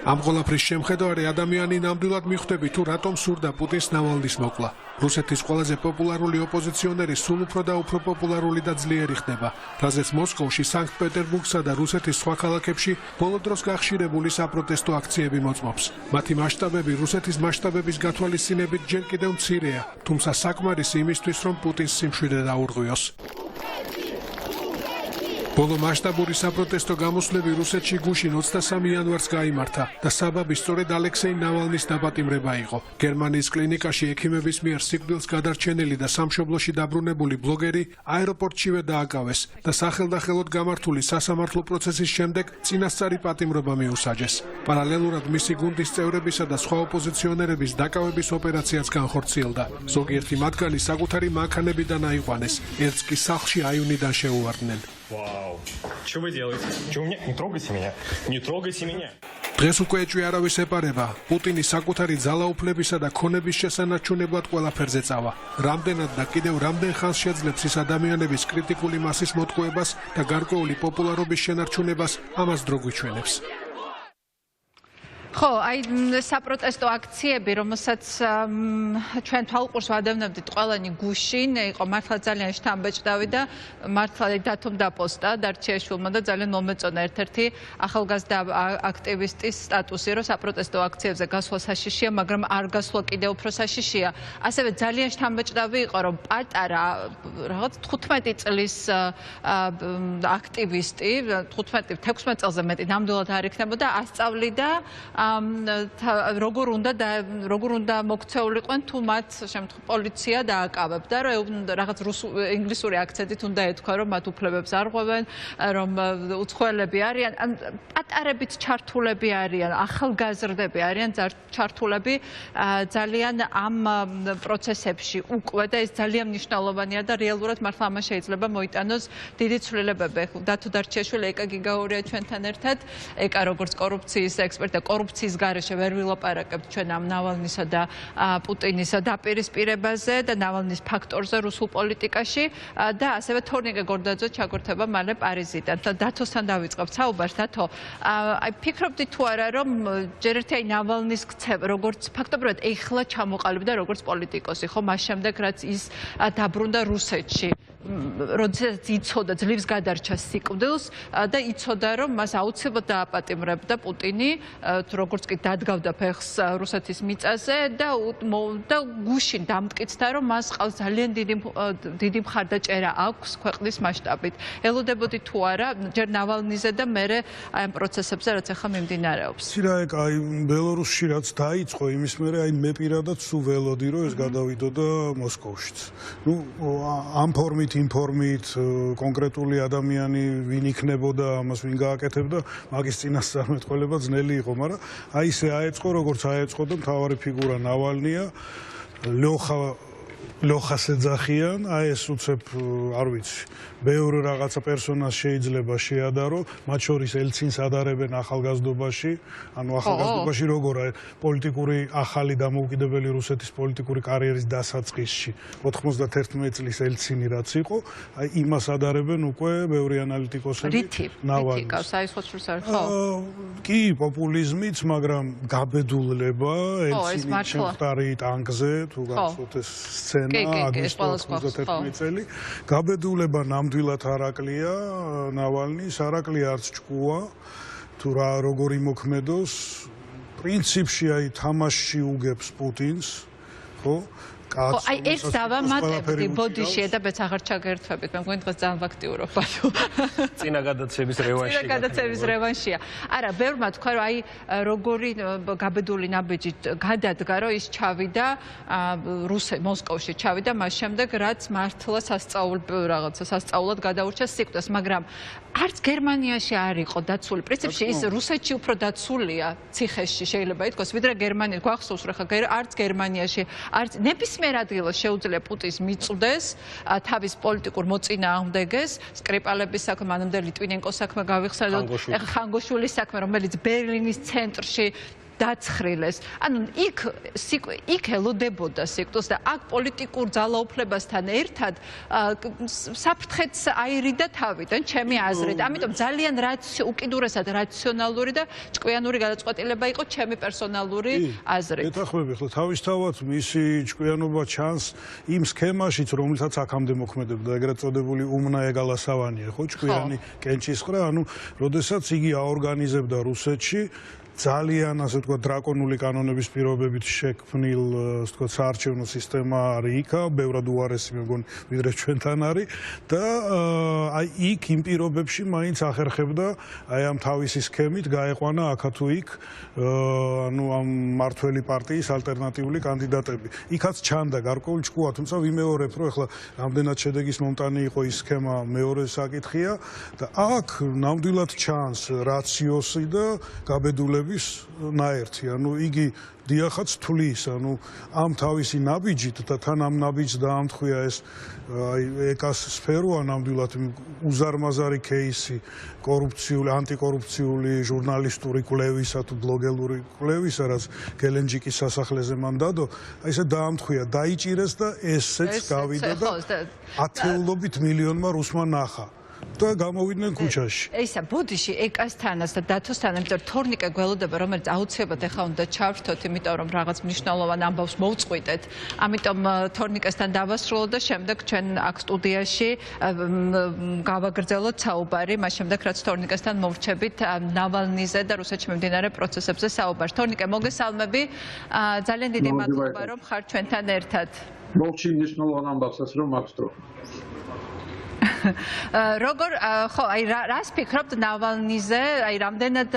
[SPEAKER 5] ამ ყველაფრის შემხედვარი ადამიანი ნამდვილად მიხვდები თუ რატომ სურდა პუტინს ნავალნის მოკლა. რუსეთის ყველაზე პოპულარული ოპოზიციონერი სულ უფრო და უფრო პოპულარული და ძლიერი ხდება, რაზეც მოსკოვში, სანქტ-პეტერბურგსა და რუსეთის სხვა ქალაქებში ბოლო დროს გახშირებული საპროტესტო აქციები მოწმობს. მათი მასშტაბები რუსეთის მასშტაბების გათვალისწინებით ჯერ კიდევ მცირეა, თუმცა საკმარისი იმისთვის, რომ პუტინს სიმშვიდე დაურღვიოს. ბოლო მასშტაბური საპროტესტო გამოსვლები რუსეთში გუშინ 23 იანვარს გაიმართა და საბაბი სწორედ ალექსეი ნავალნის დაპატიმრება იყო. გერმანიის კლინიკაში ექიმების მიერ სიკვდილს გადარჩენილი და სამშობლოში დაბრუნებული ბლოგერი აეროპორტშივე დააკავეს და სახელდახელოდ გამართული სასამართლო პროცესის შემდეგ წინასწარი პატიმრობა მიუსაჯეს. პარალელურად მისი გუნდის წევრებისა და სხვა ოპოზიციონერების დაკავების ოპერაციაც განხორციელდა. ზოგიერთი მათგანი საკუთარი მანქანებიდან აიყვანეს, ერთს კი სახლში აივნიდან შეუვარდნენ.
[SPEAKER 8] Вау. Что вы делаете? Что меня? Не трогайте меня. Не трогайте меня.
[SPEAKER 5] დღეს უკვე ეჭვი არავის ეპარება. პუტინი საკუთარი ძალაუფლებისა და ქონების შესანარჩუნებლად ყველაფერზე წავა. რამდენად და კიდევ რამდენ ხანს შეძლებს ის ადამიანების კრიტიკული მასის მოტყუებას და გარკვეული პოპულარობის შენარჩუნებას, ამას დრო გვიჩვენებს.
[SPEAKER 2] ხო, აი საპროტესტო აქციები, რომელსაც ჩვენ თვალყურს ვადევნებდით ყველანი გუშინ, იყო მართლა ძალიან შთამბეჭდავი და მართლა დათომ დაპოსტა დარჩიაშვილმა და ძალიან მომეწონა ერთ-ერთი ახალგაზრდა აქტივისტის სტატუსი, რომ საპროტესტო აქციებზე გასვლა საშიშია, მაგრამ არ გასვლა კიდევ უფრო საშიშია. ასევე ძალიან შთამბეჭდავი იყო, რომ პატარა რაღაც 15 წლის აქტივისტი, 16 წელზე მეტი ნამდვილად არ იქნებოდა, ასწავლიდა როგორ უნდა მოქცეულიყვნენ თუ მათ შემთხვევაში პოლიცია დააკავებდა, რომ რაღაც ინგლისური აქცენტით უნდა ეთქვა, რომ მათ უფლებებს არ ღვევენ, რომ უცხოელები არიან, პატარებით ჩართულები არიან, ახალგაზრდები არიან ჩართულები ძალიან ამ პროცესებში უკვე და ეს ძალიან მნიშვნელოვანია და რეალურად მართლა ამას შეიძლება მოიტანოს დიდი ცვლილებები. დათო დარჩიაშვილი, ეკა გიგაურია ჩვენთან ერთად, ეკა როგორც კორუფციის ექსპერტი და კორუფციის გარეშე ვერ ვილაპარაკებთ ჩვენ ამ ნავალნისა და პუტინის დაპირისპირებაზე და ნავალნის ფაქტორზე რუსულ პოლიტიკაში და ასევე თორნიკე გორდაძე ჩაგორთება მალე პარიზიდან. დათოსთან დავიწყებთ საუბარს. დათო, აი ფიქრობდი თუ არა, რომ ჯერ ერთი აი ნავალნის ქცევა, როგორც ფაქტობრივად ეხლა ჩამოყალიბდა როგორც პოლიტიკოსი, ხო, მას შემდეგ რაც ის დაბრუნდა რუსეთში. როდესაც იცოდა ძლივს გადარჩა სიკვდილს და იცოდა რომ მას აუცილებლად დააპატიმრებდა პუტინი, როგორც კი დადგავდა ფეხს რუსეთის მიწაზე და გუშინ დამტკიცდა რომ მას ყავს ძალიან დიდი მხარდაჭერა აქვს ქვეყნის მასშტაბით. ელოდებოდი თუ არა ჯერ ნავალნიზე და მერე აი ამ პროცესებზე რაც ახლა მიმდინარეობს.
[SPEAKER 9] ცირაეკ აი ბელორუსში რაც დაიწყო იმის მერე აი მე პირადად სულ ველოდი რომ ეს გადავიდოდა მოსკოვშიც. ნუ ამ ფორმით იმ ფორმით კონკრეტული ადამიანი ვინ იქნებოდა, ამას ვინ გააკეთებდა, მაგის წინასწარმეტყველება ძნელი იყო, მაგრამ აი ესე აეწყო, როგორც აეწყო და მთავარი ფიგურა ნავალნია, ლოხას ეძახიან, აი ეს უცებ არ ვიცი, ბევრ რაღაცა პერსონას შეიძლება შეადარო, მათ შორის ელცინს ადარებენ ახალგაზრდობაში, ანუ ახალგაზრდობაში როგორ პოლიტიკური ახალი დამოუკიდებელი რუსეთის პოლიტიკური კარიერის დასაწყისში 91 წლის ელცინი რაც იყო, აი იმას ადარებენ უკვე ბევრი ანალიტიკოსები ნავალნის. კი, პოპულიზმიც, მაგრამ გაბედულება, ელცინის შემხდარი ტანკზე, თუ გახსოვთ ეს სცენა აგვისტოს 91 წელი, გაბედულება ნამდვილად არაკლია ნავალნის, არაკლია არც ჭკუა, თუ როგორი მოქმედოს, პრინციპში აი თამაშში უგებს პუტინს, ხო?
[SPEAKER 2] აი ეს დავამატებდი ბოდიში და მეც აღარ ჩაგერთვებით. მე მგონი დღეს ძალიან ვაქტიურობ ბატო.
[SPEAKER 1] წინა გადაცემის რევანშია.
[SPEAKER 2] წინა გადაცემის რევანშია. არა, ბევრმა თქვა რომ აი როგორი გაბედული ნაბიჯი გადადგა რომ ის ჩავიდა მოსკოვში ჩავიდა მას შემდეგ რაც მართლა სასწაულად გადაურჩა სიკვდილს, მაგრამ არც გერმანიაში არ იყო დაცული. პრინციპში ის რუსეთში უფრო დაცულია ციხეში შეიძლება ითქვას, ვიდრე გერმანიაში. გვახსოვს რა ხა არც გერმანიაში, არც ნებისმიერ ადგილას შეუძლია პუტინს მიწვდეს, თავის პოლიტიკურ მოწინააღმდეგეს, სკრიპალების საქმე, მანამდე ლიტვინენკოს საქმე გავიხსენოთ, ეხლა ხანგოშვილის საქმე, რომელიც ბერლინის ცენტრში დაცხრილეს. ანუ იქ ელოდებოდა სიკვდილს და აქ პოლიტიკურ ძალაუფლებასთან ერთად საფრთხეც აირიდა თავიდან, ჩემი აზრით. ამიტომ ძალიან უკიდურესად რაციონალური და ჭკვიანური გადაწყვეტილება იყო ჩემი პერსონალური აზრით.
[SPEAKER 9] ეთანხმები ხოლმე თავისთავად მისი ჭკვიანობა ჩანს იმ სქემაშიც, რომელსაც აქამდე მოქმედებდა, ეგრეთ წოდებული უმნა ეგალასავანია, ხო, ჭკვიანი კენჭისყრა, ანუ როდესაც იგი აორგანიზებდა რუსეთში ძალიან ასე ვთქვათ დრაკონული კანონების პირობებით შექმნილ ასე ვთქვათ საარჩევნო სისტემა არის იქა, ბევრად უარესი მე მგონი ვიდრე ჩვენთან არის და აი იქ იმ პირობებში მაინც ახერხებდა აი ამ თავისი სქემით გაეყვანა აქა თუ იქ ანუ ამ მართველი პარტიის ალტერნატიული კანდიდატები. იქაც ჩანდა გარკვეული ჭკუა, თუმცა ვიმეორებ, რომ ეხლა რამდენად შედეგის მომტანი იყო ის სქემა მეორე საკითხია და აქ ნამდვილად ჩანს რაციოსი და გაბედულება ნაერთი, ანუ იგი დიახაც თulis, ანუ ამ თავისი ნაბიჯით და თან ამ ნაბიჯს დაამთხვია ეს აი ეკას სფეროა ნამდვილად უზარმაზარი кейსი კორუფციული, ანტიკორუფციული ჟურნალისტური კვლევისა თუ ბლოგერული კვლევისა, რაც გელენჯიკის სასახლეზე მან დადო, აი ესე დაამთხვია, დაიჭირეს და ესეც გავიდა და ათეულობით მილიონმა რუსმა ნახა. და გამოვიდნენ ქუჩაში.
[SPEAKER 2] ისა ბოდიში ეკასთანაც და დათოსთან, იმიტომ რომ თორნიკე გველოდება, რომელიც აუცილებლად ახლა უნდა ჩავრთოთ, იმიტომ რომ რაღაც მნიშვნელოვან ამბავს მოვწყვიტეთ. ამიტომ თორნიკესთან დავასრულოთ და შემდეგ ჩვენ აქ სტუდიაში გავაგრძელოთ საუბარი, მას შემდეგ რაც თორნიკესთან მოვრჩებით ნავალნიზე და რუსეთში მიმდინარე პროცესებზე საუბარს. თორნიკე, მოგესალმები. ძალიან დიდი მადლობა, რომ ხარ ჩვენთან ერთად.
[SPEAKER 10] მოვჩი მნიშვნელოვან ამბავსაც რომ მაქვს დრო.
[SPEAKER 2] როგორ ხო აი რას ფიქრობთ ნავალნიზე, აი რამდენად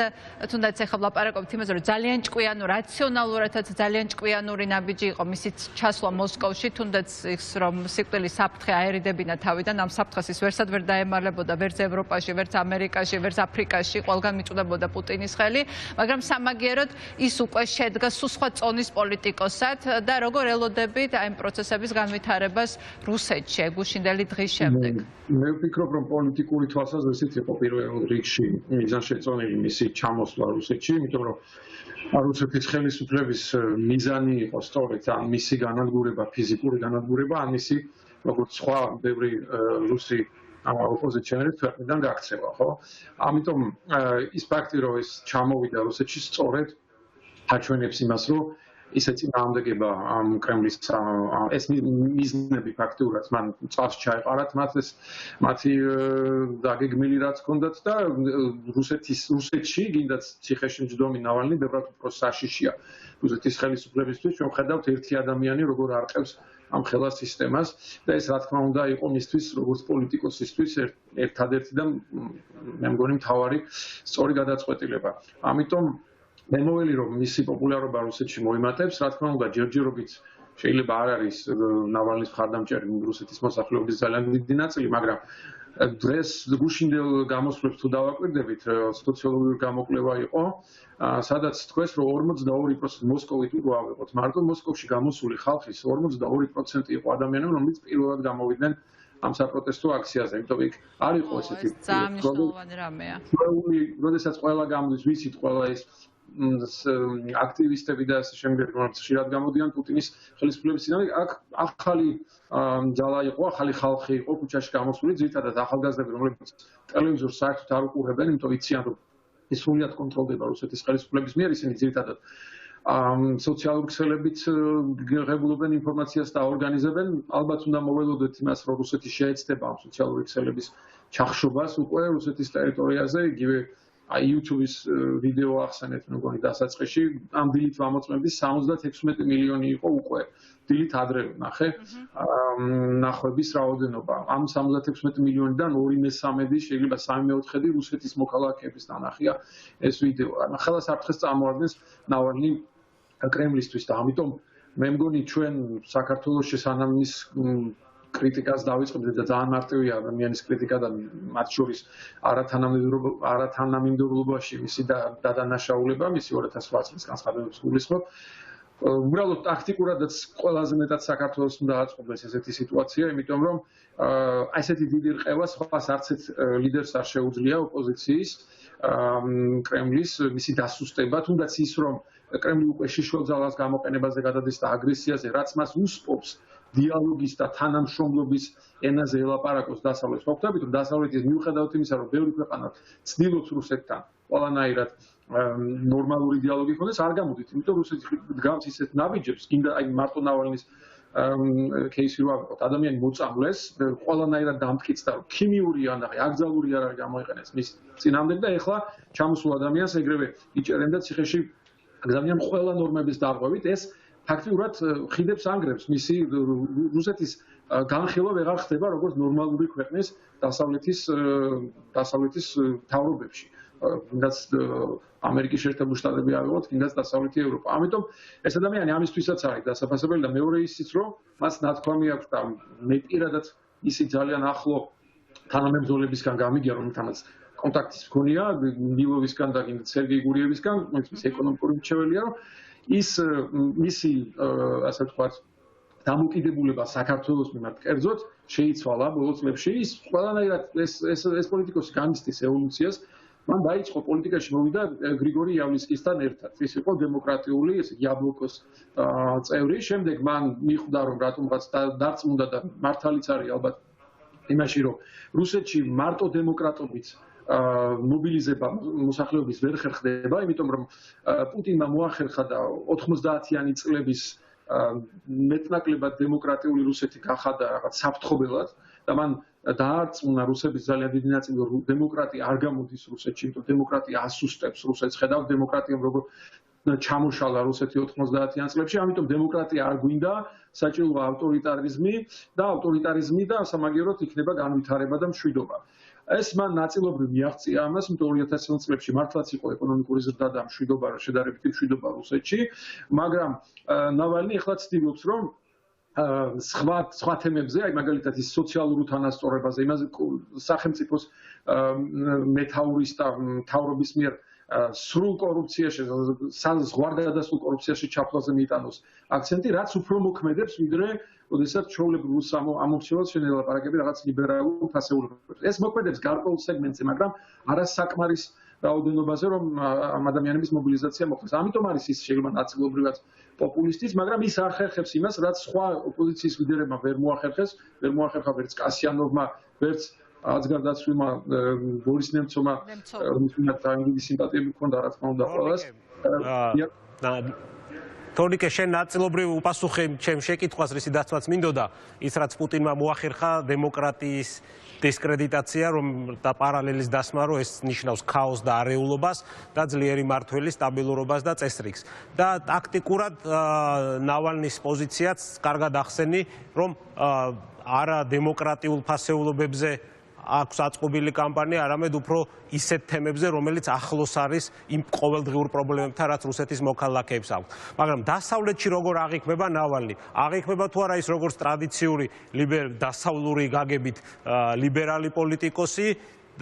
[SPEAKER 2] თუნდაც ახლა ვლაპარაკობთ იმაზე, რომ ძალიან ჭკვიანი, რაციონალურადაც ძალიან ჭკვიანური ნაბიჯი იყო მისი ჩასვლა მოსკოვში, თუნდაც ის რომ სიკვდილის საფრთხე აერიდებინა თავიდან, ამ საფრთხეს ის ვერსად ვერ დაემალებოდა, ვერც ევროპაში, ვერც ამერიკაში, ვერც აფრიკაში, ყველგან მიწვდებოდა პუტინის ხელი, მაგრამ სამაგიეროდ ის უკვე შედგა სულ სხვა წონის პოლიტიკოსად და როგორ ელოდებით აი ამ პროცესების განვითარებას რუსეთში გუშინდელი დღის შემდეგ.
[SPEAKER 10] მე ვფიქრობ, რომ პოლიტიკური თვალსაზრისით იყო პირველ რიგში მიზანშეწონილი მისი ჩამოსვლა რუსეთში, იმიტომ რომ რუსეთის ხელისუფლების მიზანი იყო სწორედ ამ მისი განადგურება, ფიზიკური განადგურება, ან მისი როგორც სხვა ბევრი რუსი ოპოზიციონერის ქვეყნიდან გაქცევა, ხო? ამიტომ ის ფაქტი, რომ ეს ჩამოვიდა რუსეთში სწორედ აჩვენებს იმას, რომ ისე წინააღმდეგება კრემლის ეს მიზნები ფაქტურად მან წავს ჩაეყარათ მათ ეს მათი დაგეგმილი რაც ჰქონდათ და რუსეთში გინდაც ციხეში მჯდომი ნავალნი ბევრად უფრო საშიშია რუსეთის ხელისუფლებისთვის ჩვენ ვხედავთ ერთი ადამიანი როგორ არყევს ამ ხელას სისტემას და ეს რა თქმა უნდა იყო მისთვის როგორც პოლიტიკოსისთვის ერთადერთი და მე მგონი მთავარი სწორი გადაწყვეტილება ამიტომ მე მოველი რომ მისი პოპულარობა რუსეთში მოიმატებს, რა თქმა უნდა, ჯერჯერობით შეიძლება არ არის ნავალნის მხარდამჭერი რუსეთის მოსახლეობის ძალიან დიდი ნაწილი, მაგრამ დღეს გუშინდელ გამოსვლებს თუ დავაკვირდებით, სოციოლოგიური გამოკვლევა იყო, სადაც თქვეს, რომ 42% მოსკოვით უკვე ავიღოთ, მარტო მოსკოვში გამოსული ხალხის 42% იყო ადამიანები, რომლებიც პირველად გამოვიდნენ ამ საპროტესტო აქციაზე, იმიტომ იქ არ იყო ესეთი
[SPEAKER 2] ძალიან მნიშვნელოვანი რამეა.
[SPEAKER 10] როდესაც ყველა გამდის, ვიცით ყველა ეს აქტივისტები და ასე შემდეგ, რომელიც ხშირად გამოდიან პუტინის ხელისუფლების წინააღმდეგ, აქ ახალი ძალა იყო, ახალი ხალხი იყო ქუჩაში გამოსული, ძირითადად ახალგაზრდები, რომლებიც ტელევიზორს საერთოდ არ უყურებენ, იმიტომ იციან, რომ ის სრულად კონტროლდება რუსეთის ხელისუფლების მიერ, ისინი ძირითადად სოციალური ქსელებით ღებულობენ ინფორმაციას და ორგანიზებენ, ალბათ უნდა მოველოდოთ იმას, რომ რუსეთი შეეცდება ამ სოციალური ქსელების ჩახშობას უკვე რუსეთის ტერიტორიაზე, იგივე აი YouTube-ის ვიდეო ახსენეთ, მეგონი დასაწყისში, ამ დილით ვამოწმებდი 76 მილიონი იყო უკვე დილით ადრე ნახე ნახვების რაოდენობა. ამ 76 მილიონიდან 2/3 შეიძლება 3/4 რუსეთის მოქალაქეების ნანახია ეს ვიდეო. ახლა საფრთხეს წარმოადგენს ნავალნი კრემლისთვის და ამიტომ მე მგონი ჩვენ საქართველოში სანამ ის კრიტიკას დავიწყებთ და ძალიან მარტივია ადამიანის კრიტიკა და მათ შორის არათანამიმდევრობაში მისი დადანაშაულება, მისი 2008 წლის განცხადებებს გულისხმობ. უბრალოდ ტაქტიკურადაც ყველაზე მეტად საქართველოს უნდა აწყობდეს ესეთი სიტუაცია, იმიტომ რომ ესეთი დიდი რყევა სხვას არც ერთ ლიდერს არ შეუძლია ოპოზიციის კრემლის მისი დასუსტება, თუნდაც ის რომ კრემლი უკვე შიშველძალას გამოყენებაზე გადადის და აგრესიაზე, რაც მას უსპობს დიალოგის და თანამშრომლობის ენაზე ელაპარაკოს დასავლეთს. მოხდებით, რომ დასავლეთის მიუხედავად იმისა, რომ ბევრი ქვეყანა ცდილობს რუსეთთან ყველანაირად ნორმალური დიალოგი ქონდეს, არ გამოდის, იმიტომ რომ რუსეთი დგამს ისეთ ნაბიჯებს, კიდე აი მარტო ნავალნის кейსი რო ავიღოთ, ადამიანი მოწამლეს, ყველანაირად დამტკიცდა, რომ ქიმიური ან აკრძალული არ არის გამოიყენეს მის წინამდე და ეხლა ჩამოსულ ადამიანს ეგრევე იჭერენ და ციხეში გზავნიან ყველა ნორმების დარღვევით. ეს ფაქტიურად ხიდებს ანგრევს მისი რუსეთის განხილვა ვეღარ ხდება როგორც ნორმალური ქვეყნის დასავლეთის მთავრობებში. კიდაც ამერიკის შეერთებული შტატები ავიღოთ, კიდაც დასავლეთი ევროპა. ამიტომ ეს ადამიანი ამისთვისაც არის დასაფასებელი და მეორე ისიც, რომ მას ნათქვამი აქვს და მე პირადად ისი ძალიან ახლო თანამებრძოლებისგან გამიგია, რომელთანაც კონტაქტის მქონია, ნილოვისგან და კიდაც სერგეი გურიევისგან, ის ეკონომიკური მრჩეველია, რომ ის მისი ასე ვთქვათ დამოკიდებულება საქართველოს მიმართ კერძოდ შეიცვალა ბოლო წლებში. ის ყველანაირად ეს პოლიტიკოსი გამისდის ევოლუციას. მან დაიწყო პოლიტიკაში მოვიდა გრიგორი იავლისკისთან ერთად. ის იყო დემოკრატიული, ესე იაბლოკოს წევრი. შემდეგ მან მიხვდა, რომ რატომღაც დარწმუნდა და მართალიც არის ალბათ იმაში, რომ რუსეთში მარტო დემოკრატობით მობილიზება მოსახლეობის ვერ ხერხდება, იმიტომ რომ პუტინმა მოახერხა და 90-იანი წლების მეტნაკლებად დემოკრატიული რუსეთი გახადა რაღაც საფრთხობელად და მან დაარწმუნა რუსების ძალიან დიდი ნაწილი, რომ დემოკრატია არ გამოდის რუსეთში, იმიტომ დემოკრატია ასუსტებს რუსეთს. ხედავთ დემოკრატიამ როგორ ჩამოშალა რუსეთი 90-იან წლებში, ამიტომ დემოკრატია არ გვინდა, საჭიროა ავტორიტარიზმი და სამაგიეროდ იქნება განვითარება და მშვიდობა. ეს მან ნაწილობრივ მიაღწია ამას, იმიტომ 2000 წლებში მართლაც იყო ეკონომიკური ზრდა და მშვიდობა, შედარებითი მშვიდობა რუსეთში, მაგრამ ნავალნი ახლა ცდილობს, რომ სხვა თემებზე, აი მაგალითად ის სოციალურ თანასწორობაზე, იმაზე სახელმწიფოს მეთაურის და მთავრობის მიერ სრულ კორუფციაში, ზღვარგადასრულ კორუფციაში ჩაფლაზე მიიტანოს აქცენტი, რაც უფრო მოქმედებს, ვიდრე როდესაც ჩვეულებრივ რუს ამომრჩეველს შენელაპარაკები რაღაც ლიბერალურ ფასეულობებზე. ეს მოქმედებს გარკვეულ სეგმენტზე, მაგრამ არასაკმარის რაოდენობაზე, რომ ამ ადამიანების მობილიზაცია მოხდეს. ამიტომ არის ის შეიძლება ნაწილობრივად პოპულისტის, მაგრამ ის არ ხერხებს იმას, რაც სხვა ოპოზიციის ლიდერებმა ვერ მოახერხა ვერც კასიანოვმა, ვერც აცგარდაცვილმა ბორის ნემცოვმა, რომელსაც დიდი სიმპათიები ჰქონდა, რა თქმა უნდა, ყველას.
[SPEAKER 1] თორნიკე, შენ ნაწილობრივ უპასუხე ჩემ შეკითხვას, რისი დასმაც მინდოდა, ის რაც პუტინმა მოახერხა დემოკრატიის დისკრედიტაცია, რომ და პარალელის დასმა, რომ ეს ნიშნავს ქაოსს და არეულობას და ძლიერი მმართველის სტაბილურობას და წესრიგს. და ტაქტიკურად ნავალნის პოზიციაც კარგად ახსენი, რომ არა დემოკრატიულ ფასეულობებზე აქვს აწყობილი კამპანია, არამედ უფრო ისეთ თემებზე, რომელიც ახლოს არის იმ ყოველდღიურ პრობლემებთან, რაც რუსეთის მოქალაქეებს აქვს. მაგრამ დასავლეთში როგორ აღიქმება ნავალნი? აღიქმება თუ არა ის როგორც ტრადიციული დასავლური გაგებით ლიბერალი პოლიტიკოსი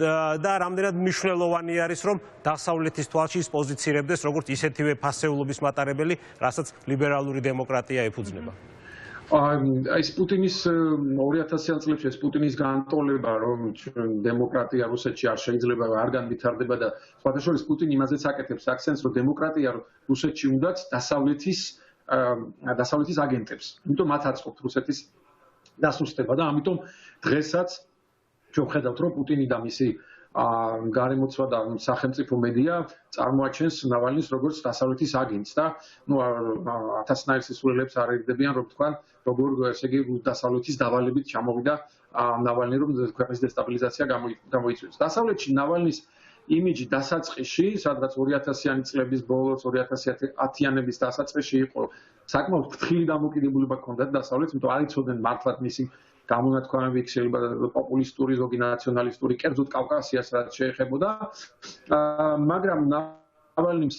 [SPEAKER 1] და რამდენად მნიშვნელოვანი არის, რომ დასავლეთის თვალში ის პოზიცირებდეს როგორც ისეთივე ფასეულობის მატარებელი, რასაც ლიბერალური დემოკრატია ეფუძნება.
[SPEAKER 10] ეს პუტინის 2000-იან წლებში ეს პუტინის განტოლება, რომ დემოკრატია რუსეთში არ შეიძლება არ განვითარდება და სხვათა შორის პუტინი იმაზეც აკეთებს აქცენტს, რომ დემოკრატია რუსეთში უნდათ დასავლეთის აგენტებს. იმიტომ მათ აწყობთ რუსეთის დასუსტება და ამიტომ დღესაც ჩვენ ხედავთ, რომ პუტინი და მისი გარემოცვა და სახელმწიფო მედია წარმოაჩენს ნავალნის როგორც დასავლეთის აგენტს და ათასნაირ სისულელებს არ ერდებიან, რომ თქვან, როგორ ესე იგი დასავლეთის დავალებით ჩამოვიდა ნავალნი, რომ ქვეყნის დესტაბილიზაცია გამოიწვევს. დასავლეთში ნავალნის იმიჯი დასაწყისში, სადღაც 2000-იანი წლების ბოლოს, 2010-იანების დასაწყისში იყო საკმაოდ ფრთხილი დამოკიდებულება ჰქონდათ დასავლეთს, იმიტომ არ იცოდნენ მართლად მისი გამონათქვამები, შეიძლება პოპულისტური, ზოგი ნაციონალისტური, კერძოდ კავკასიას რაც შეეხებოდა, მაგრამ ნავალნის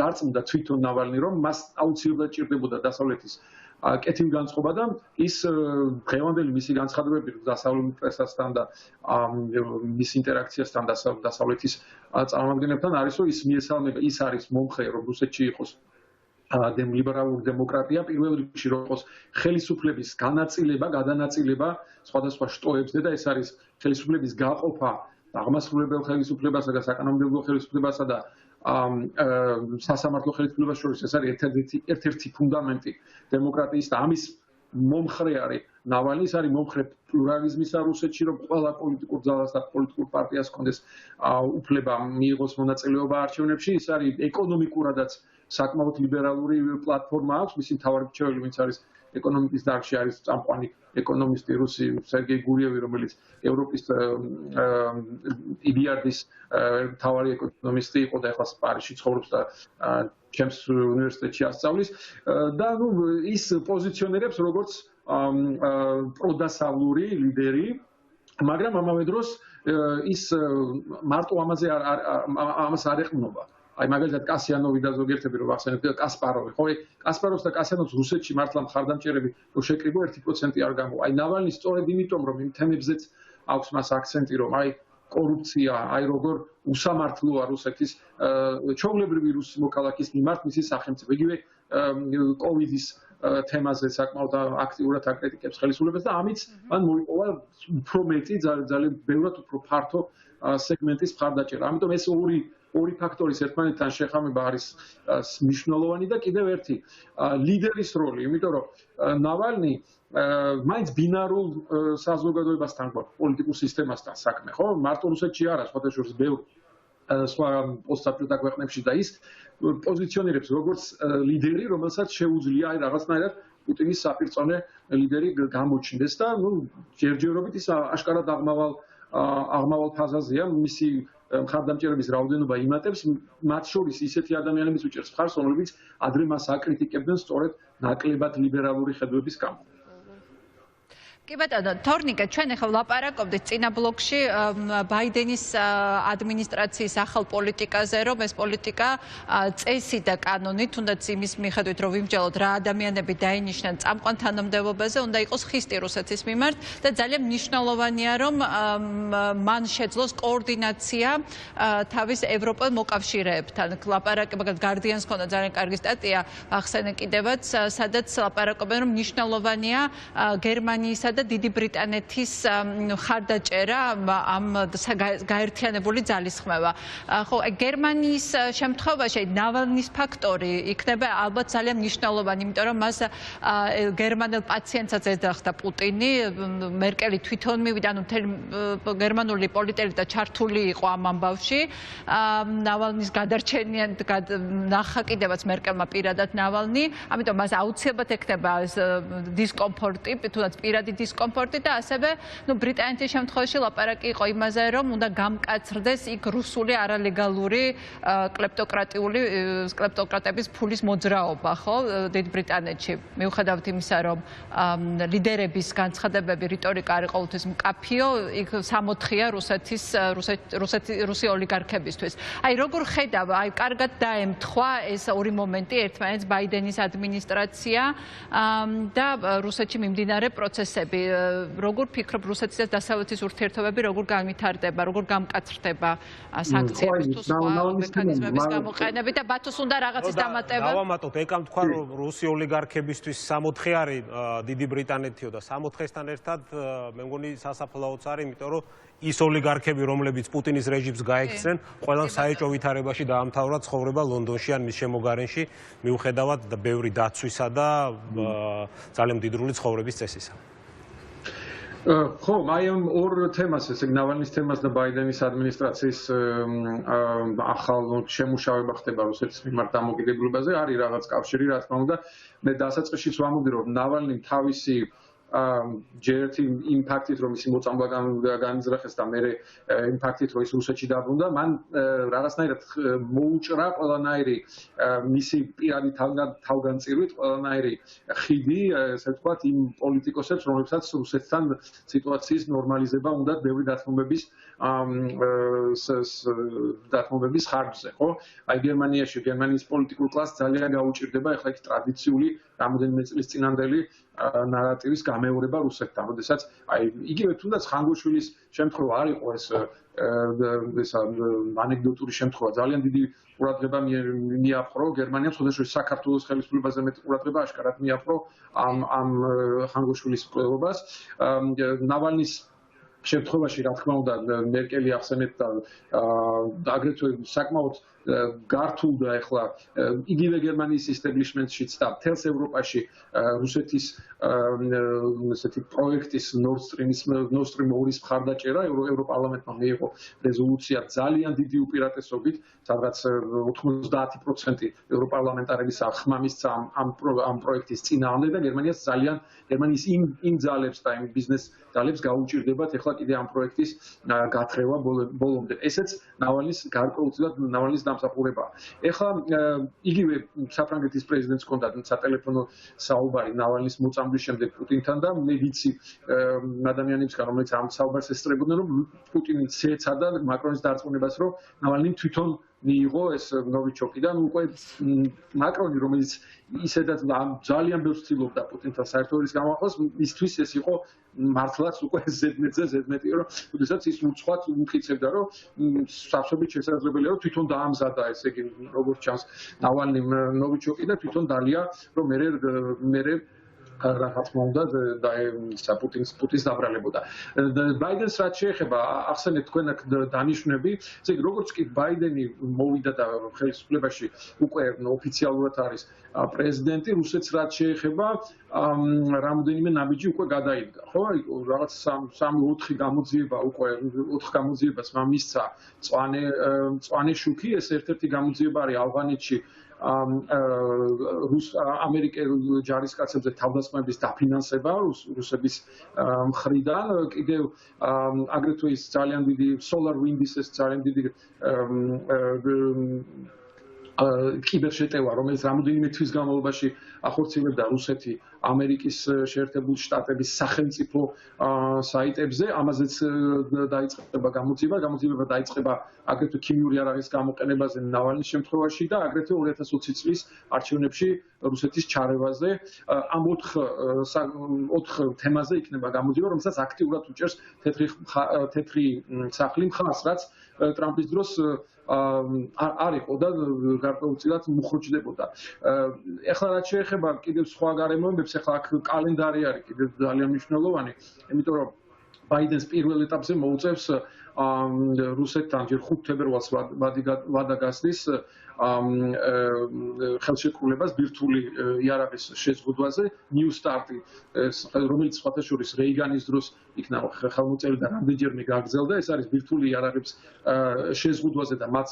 [SPEAKER 10] დარწმუნდა თვითონ ნავალნი, რომ მას აუცილებლად ჭირდებოდა დასავლეთის კეთილგანწყობა და ის დღევანდელი მისი განცხადებები დასავლურ პრესასთან და მის ინტერაქციასთან დასავლეთის წარმომადგენლებთან არის, რომ ის მიესალმება, ის არის მომხრე, რომ რუსეთში იყოს ლიბერალური დემოკრატია, პირველ რიგში რომ იყოს ხელისუფლების განაწილება, გადანაწილება სხვადასხვა შტოებზე და ეს არის ხელისუფლების გაყოფა აღმასრულებელ ხელისუფლებასა და საკანონმდებლო ხელისუფლებასა და სასამართლო ხელისუფლებას შორის ეს არის ერთ-ერთი ფუნდამენტი დემოკრატიის და ამის მომხრე არის ნავალნის არის მომხრე პლურალიზმისა რუსეთში რომ ყველა პოლიტიკურ ძალას და პოლიტიკურ პარტიას ჰქონდეს უფლება მიიღოს მონაწილეობა არჩევნებში ის არის ეკონომიკურადაც საკმაოდ ლიბერალური პლატფორმა აქვს მისი მთავარი მრჩეველი ვინც არის ეკონომიკის დარგში არის წამყვანი ეკონომისტი რუსი სერგეი გურიევი რომელიც ევროპის EBRD-ის მთავარი ეკონომისტი იყო და ახლა პარიზში ცხოვრობს და ჩემს უნივერსიტეტში ასწავლის და ნუ ის პოზიციონერებს როგორც პროდასავლური ლიდერი მაგრამ ამავე დროს ის მარტო ამას არ ეყრდნობა აი მაგალითად კასიანოვი და ზოგიერთები რომ ახსენებთ და კასპაროვი ხო კასპაროვს და კასიანოვს რუსეთში მართლა მხარდამჭერები რო შეკრიბო 1% არ გამოვა აი ნავალნი სწორედ იმიტომ რომ იმ თემებზეც აქვს მას აქცენტი რომ აი კორუფცია აი როგორ უსამართლოა რუსეთის ჩაულებრივი რუსი მოქალაქის მიმართ მისი სახელმწიფო იგივე კოვიდის თემაზე საკმაოდ აქტიურად აკრიტიკებს ხელისუფლებას და ამით მან მოიპოვა უფრო მეტი ძალიან ბევრად უფრო ფართო სეგმენტის მხარდაჭერა ამიტომ ეს ორი ფაქტორის ერთმანეთთან შეხამება არის მნიშვნელოვანი და კიდევ ერთი ლიდერის როლი, იმიტომ რომ ნავალნი მაინც ბინარულ საზოგადოებასთან გვაქვს პოლიტიკურ სისტემასთან საქმე, ხო? მარტო რუსეთში არა, სხვათა შორის ბევრ სხვა პოსტსაბჭოთა ქვეყნებში და ის პოზიციონირებს როგორც ლიდერი, რომელსაც შეუძლია აი რაღაცნაირად პუტინის საპირწონე ლიდერი გამოჩნდეს და ნუ ჯერჯერობით ის აშკარად აღმავალ ფაზაზეა მისი მხარდამჭერების რაოდენობა იმატებს მათ შორის ისეთი ადამიანების უჭერს მხარს რომლებიც ადრე მას აკრიტიკებდნენ სწორედ ნაკლებად ლიბერალური ხედვების გამო
[SPEAKER 2] კი ბატონო, თორნიკა, ჩვენ ახლა ვლაპარაკობდით წინა ბლოკში ბაიდენის ადმინისტრაციის ახალ პოლიტიკაზე, რომ ეს პოლიტიკა წესი და კანონი, თუნდაც იმის მიხედვით, რომ ვიმსჯელოთ რა ადამიანები დაინიშნან წამყვან თანამდებობაზე, უნდა იყოს ხისტი რუსეთის მიმართ და ძალიან მნიშვნელოვანია, რომ მან შეძლოს კოორდინაცია თავის ევროპელ მოკავშირეებთან. ლაპარაკი, მაგალითად, Guardian-ს ქონდა ძალიან კარგი სტატია, ახსენე კიდევაც, სადაც ლაპარაკობენ, რომ მნიშვნელოვანია გერმანიისა და დიდი ბრიტანეთის ხარდაჭერა ამ გაერთიანებული ძალისხმევა. ხო, გერმანიის შემთხვევაში ნავალნის ფაქტორი იქნება ალბათ ძალიან მნიშვნელოვანი, იმიტომ რომ მას გერმანელ პაციენტსაც ეძახდა პუტინი, მერკელი თვითონ მივიდა, ანუ მთელი გერმანული პოლიტელიტა ჩართული იყო ამ ამბავში. ნავალნის გადარჩენიან ნახა კიდევაც მერკელმა პირადად ნავალნი, ამიტომ მას აუცილებლად ექნება დისკომფორტი, თუნდაც პირადი დისკომფორტი და ასევე ბრიტანეთის შემთხვევაში ლაპარაკი იყო იმაზე, რომ უნდა გამკაცრდეს იქ რუსული არალეგალური კლეპტოკრატების ფულის მოძრაობა, ხო, დიდ ბრიტანეთში. მიუხედავად იმისა, რომ ლიდერების განცხადებები, რიტორიკა არის ყოველთვის მკაფიო, იქ სამოთხია რუსი ოლიგარქებისთვის. აი, როგორ ხედავ, აი, კარგად დაემთხვა ეს ორი მომენტი ერთმანეთს ბაიდენის ადმინისტრაცია და რუსეთში მიმდინარე პროცესები. როგორ ფიქრობ რუსეთის და დასავლეთის ურთიერთობები როგორ განვითარდება, როგორ გამკაცრდება სანქციების თუ სხვა მექანიზმების გამოყენებით და ბათოს უნდა რაღაცის დამატება?
[SPEAKER 1] დავამატოთ, ეკამ თქვა რომ რუსი ოლიგარქებისთვის სამოთხე არის დიდი ბრიტანეთიო და სამოთხესთან ერთად მე მგონი სასაფლაოც არის, იმიტომ რომ ის ოლიგარქები, რომლებიც პუტინის რეჟიმს გაექცნენ, ყველამ საეჭვო ვითარებაში დაამთავრა ცხოვრება ლონდონში ან მის შემოგარენში, მიუხედავად ბევრი დაცვისა და ძალიან მდიდრული ცხოვრების წესისა.
[SPEAKER 10] ხო, აი ამ ორ თემას, ესე ნავალნის თემას და ბაიდენის ადმინისტრაციის ახალ შემუშავება ხდება რუსეთის მიმართ დამოკიდებულებაზე, არის რაღაც კავშირი, რა თქმა უნდა. მე დასაწყისშიც ვამბობდი, რომ ნავალნი თავისი ჯერ ერთი იმ ფაქტით, რომ მისი მოწამვლა განიზრახეს და მერე იმ ფაქტით, რომ ის რუსეთში დაბრუნდა, მან რაღაცნაირად მოუჭრა ყველანაირი მისი პირადი თავგანწირვით, ყველანაირი ხიდი, ესე ვთქვათ, იმ პოლიტიკოსებს, რომლებსაც რუსეთთან სიტუაციის ნორმალიზება უნდათ ბევრი დათმობების ხარჯზე, ხო? აი გერმანიაში, გერმანიის პოლიტიკურ კლასს ძალიან გაუჭირდება ახლა იქ ტრადიციული რამოდენიმე წლის წინანდელი ნარატივის გამეორება რუსეთთან, როდესაც აი იგივე თუნდაც ხანგოშვილის შემთხვევა არ იყო ეს ანეკდოტური შემთხვევა, ძალიან დიდი ყურადღება მიაპყრო გერმანიამ, შესაძლოა საქართველოს ხელისუფლებაზე მეტი ყურადღება აშკარად მიაპყრო ამ ხანგოშვილის კვლევობას. ნავალნის შემთხვევაში რა თქმა უნდა მერკელი ახსენეთ და აგრეთვე საკმაოდ გართულდა ახლა იგივე გერმანიის establishment-შიც და მთელს ევროპაში რუსეთის ესეთი პროექტის Nord Stream 2-ის მხარდაჭერა ევროპარლამენტმა მიიღო რეზოლუცია ძალიან დიდი უპირატესობით, სადაც 90% ევროპარლამენტარების ხმა მისცა ამ პროექტის წინააღმდეგ და გერმანიის იმ ძალებს და იმ ბიზნეს ძალებს გაუჭირდებათ ახლა კიდე ამ პროექტის გათხრება ბოლომდე. ესეც ნავალნის გარკვეულწილად ნავალნის დამსახურებაა. ეხლა იგივე საფრანგეთის პრეზიდენტს ჰქონდა სატელეფონო საუბარი ნავალნის მოწამვლის შემდეგ პუტინთან და მე ვიცი ადამიანებსგან რომელიც ამ საუბარს ესწრებოდნენ რომ პუტინი შეეცადა მაკრონის დარწმუნებას რომ ნავალნი თვითონ მიიღო ეს ნოვიჩოკიდან უკვე მაკრონი რომელიც ისედაც ძალიან ბევრს ცდილობდა პუტინთან საერთო ერის გამოახლოს მისთვის ეს იყო მართლაც უკვე ზედმეტი რომ თუნდაც ის უცხოად უმტკიცებდა რომ სავსებით შესაძლებელია რომ თვითონ დაამზადა ესე იგი როგორც ჩანს ნავალნი ნოვიჩოკი და თვითონ დალია რომ მე რა თქმა უნდა და პუტინს დაბრალებოდა. ბაიდენს რაც შეეხება ახსენეთ თქვენ აქ დანიშნები, ესე იგი როგორც კი ბაიდენი მოვიდა და ხელისუფლებაში უკვე ოფიციალურად არის პრეზიდენტი, რუსეთს რაც შეეხება რამოდენიმე ნაბიჯი უკვე გადაიდგა, ხო? რაღაც 3-4 გამოძიება უკვე 4 გამოძიებას მისცა მწვანე შუქი, ეს ერთ-ერთი გამოძიება არის ავღანეთში ამერიკელ ჯარისკაცებზე თავდასხმების დაფინანსება რუსების მხრიდან კიდევ აგრეთვე ის ძალიან დიდი solar wind-ის ეს ძალიან დიდი კიბერშეტევა, რომელიც რამოდენიმე თვის განმავლობაში ახორციელებდა რუსეთი ამერიკის შეერთებული შტატების სახელმწიფო საიტებზე, ამაზეც დაიწყება გამოძიება დაიწყება აგრეთვე ქიმიური იარაღის გამოყენებაზე ნავალნის შემთხვევაში და აგრეთვე 2020 წლის არჩევნებში რუსეთის ჩარევაზე. ამ 4 თემაზე იქნება გამოძიება, რომელსაც აქტიურად უჭერს თეთრი სახლი მხარს, რაც ტრამპის დროს არ იყო და გარკვეულწილად მუხრუჭდებოდა. ეხლა რაც შეეხება კიდევ სხვა გარემოებებს, ეხლა აქ კალენდარი არის კიდევ ძალიან მნიშვნელოვანი, იმიტომ რომ ბაიდენს პირველ ეტაპზე მოუწევს რუსეთთან ჯერ 5 თებერვალს ვადა გასდის ხელშეკრულებას ბირთვული იარაღის შეზღუდვაზე New Start-ი, რომელიც სხვათა შორის რეიგანის დროს იქნა ხელმოწერილი და რამდენჯერმე გაგრძელდა, ეს არის ბირთვული იარაღების შეზღუდვაზე და მათ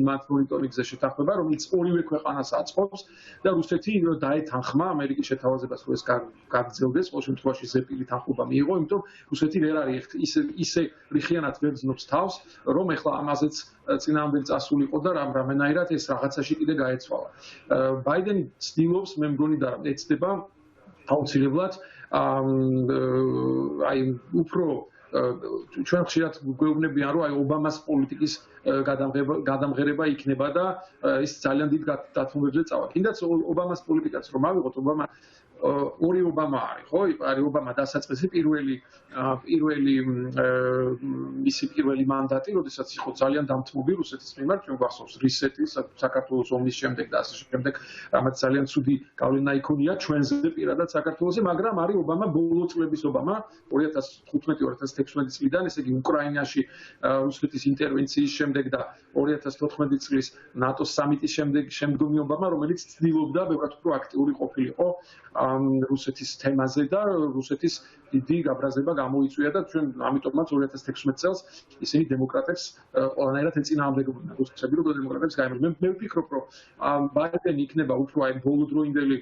[SPEAKER 10] მონიტორინგზე შეთანხმება, რომელიც ორივე ქვეყანას აწყობს და რუსეთი დაეთანხმა ამერიკის შეთავაზებას, რომ ეს გაგრძელდეს, ყოველ შემთხვევაში ზეპილი თანხმობა მიიღო, იმიტომ რუსეთი ვერ არის ისე რიხიანად ვერ გზნობს თავს, რომ ეხლა ამაზეც წინააღმდეგ წასულიყო და რამდენაირად ეს რაღაცაში კიდე გაეცვალა. ბაიდენი ცდილობს, მე მგონი და ეცდება აუცილებლად აი უფრო ჩვენ ხშირად გვეუბნებიან რომ აი ობამას პოლიტიკის გადამღერება იქნება და ის ძალიან დიდ დათმობებზე წავა. კიდაც ობამას პოლიტიკაც რომ ავიღოთ, ორი ობამა არის, ხო? არის ობამა დასაწყისი მისი პირველი მანდატი, როდესაც იყო ძალიან დამთმობი რუსეთის მიმართ, ჩვენ გვახსოვს რისეთის, საქართველოს ომის შემდეგ და ასე შემდეგ, რამაც ძალიან ცუდი გავლენა იქონია ჩვენზე პირადად საქართველოსზე, მაგრამ არის ობამა ბოლო წლების ობამა 2015-2016 წლიდან, ესე იგი უკრაინაში რუსეთის ინტერვენციის შემდეგ და 2014 წლის ნატოს სამიტის შემდგომი ობამა, რომელიც ცდილობდა ბევრად უფრო აქტიური ყოფილიყო რუსეთის თემაზე და რუსეთის დიდი გაბრაზება გამოიწვია და ჩვენ ამიტომაც 2016 წელს ისინი დემოკრატებს ყველანაირად ეწინააღმდეგებოდნენ რუსები, რომ დემოკრატებს გაემარჯვნენ. მე ვფიქრობ, რომ ბაიდენი იქნება უფრო აი ბოლოდროინდელი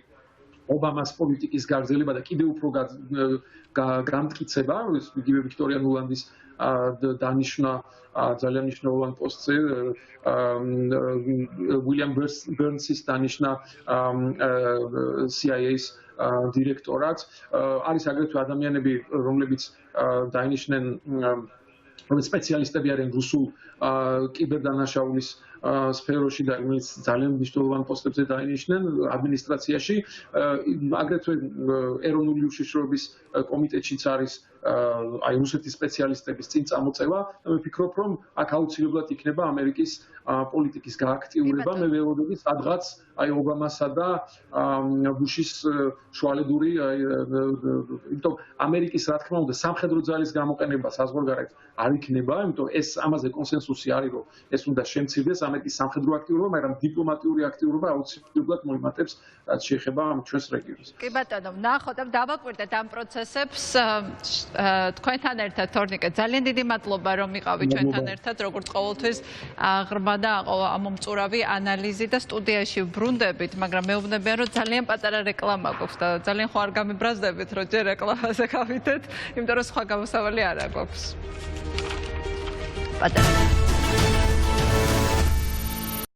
[SPEAKER 10] ობამას პოლიტიკის გაგრძელება და კიდევ უფრო გამტკიცება, იგივე ვიქტორია ნულანდის დანიშნა ძალიან მნიშვნელოვან პოსტზე, უილიამ ბერნსის დანიშნა CIA-ის დირექტორად. არის აგრეთვე ადამიანები, რომლებიც დაინიშნენ, რომელიც სპეციალისტები არიან რუსულ კიბერდანაშაულის სფეროში და რომელიც ძალიან მნიშვნელოვან პოსტებზე დაინიშნენ ადმინისტრაციაში, აგრეთვე ეროვნული უშიშროების კომიტეტშიც არის აი რუსეთის სპეციალისტების წინ წამოწევა და მე ვფიქრობ, რომ აქ აუცილებლად იქნება ამერიკის პოლიტიკის გააქტიურება. მე ვეუბნები სადღაც აი ობამასა და ბუშის შუალედური, იმიტომ ამერიკის რა თქმა უნდა სამხედრო ძალის გამოყენება საზღვარგარეთ არ იქნება, იმიტომ ეს ამაზე კონსენსუსი არის, რომ ეს უნდა შემცირდეს ამერიკის სამხედრო აქტიურობა, მაგრამ დიპლომატიური აქტიურობა აუცილებლად მოიმატებს რაც შეეხება ჩვენს რეგიონს.
[SPEAKER 2] კი ბატონო, ნახოთ, დავაკვირდეთ ამ პროცესებს თქვენთან ერთად თორნიკე. ძალიან დიდი მადლობა რომ იყავით ჩვენთან ერთად, როგორც ყოველთვის ღრმა და ამომწურავი ანალიზი და სტუდიაში ვბრუნდებით, მაგრამ მეუბნებიან რომ ძალიან პატარა რეკლამა გვაქვს და ძალიან ხო არ გამიბრაზდებით რომ ჯერ რეკლამაზე გავიდეთ, იმიტომ რომ სხვა გამოსავალი არ აქვს. პატარა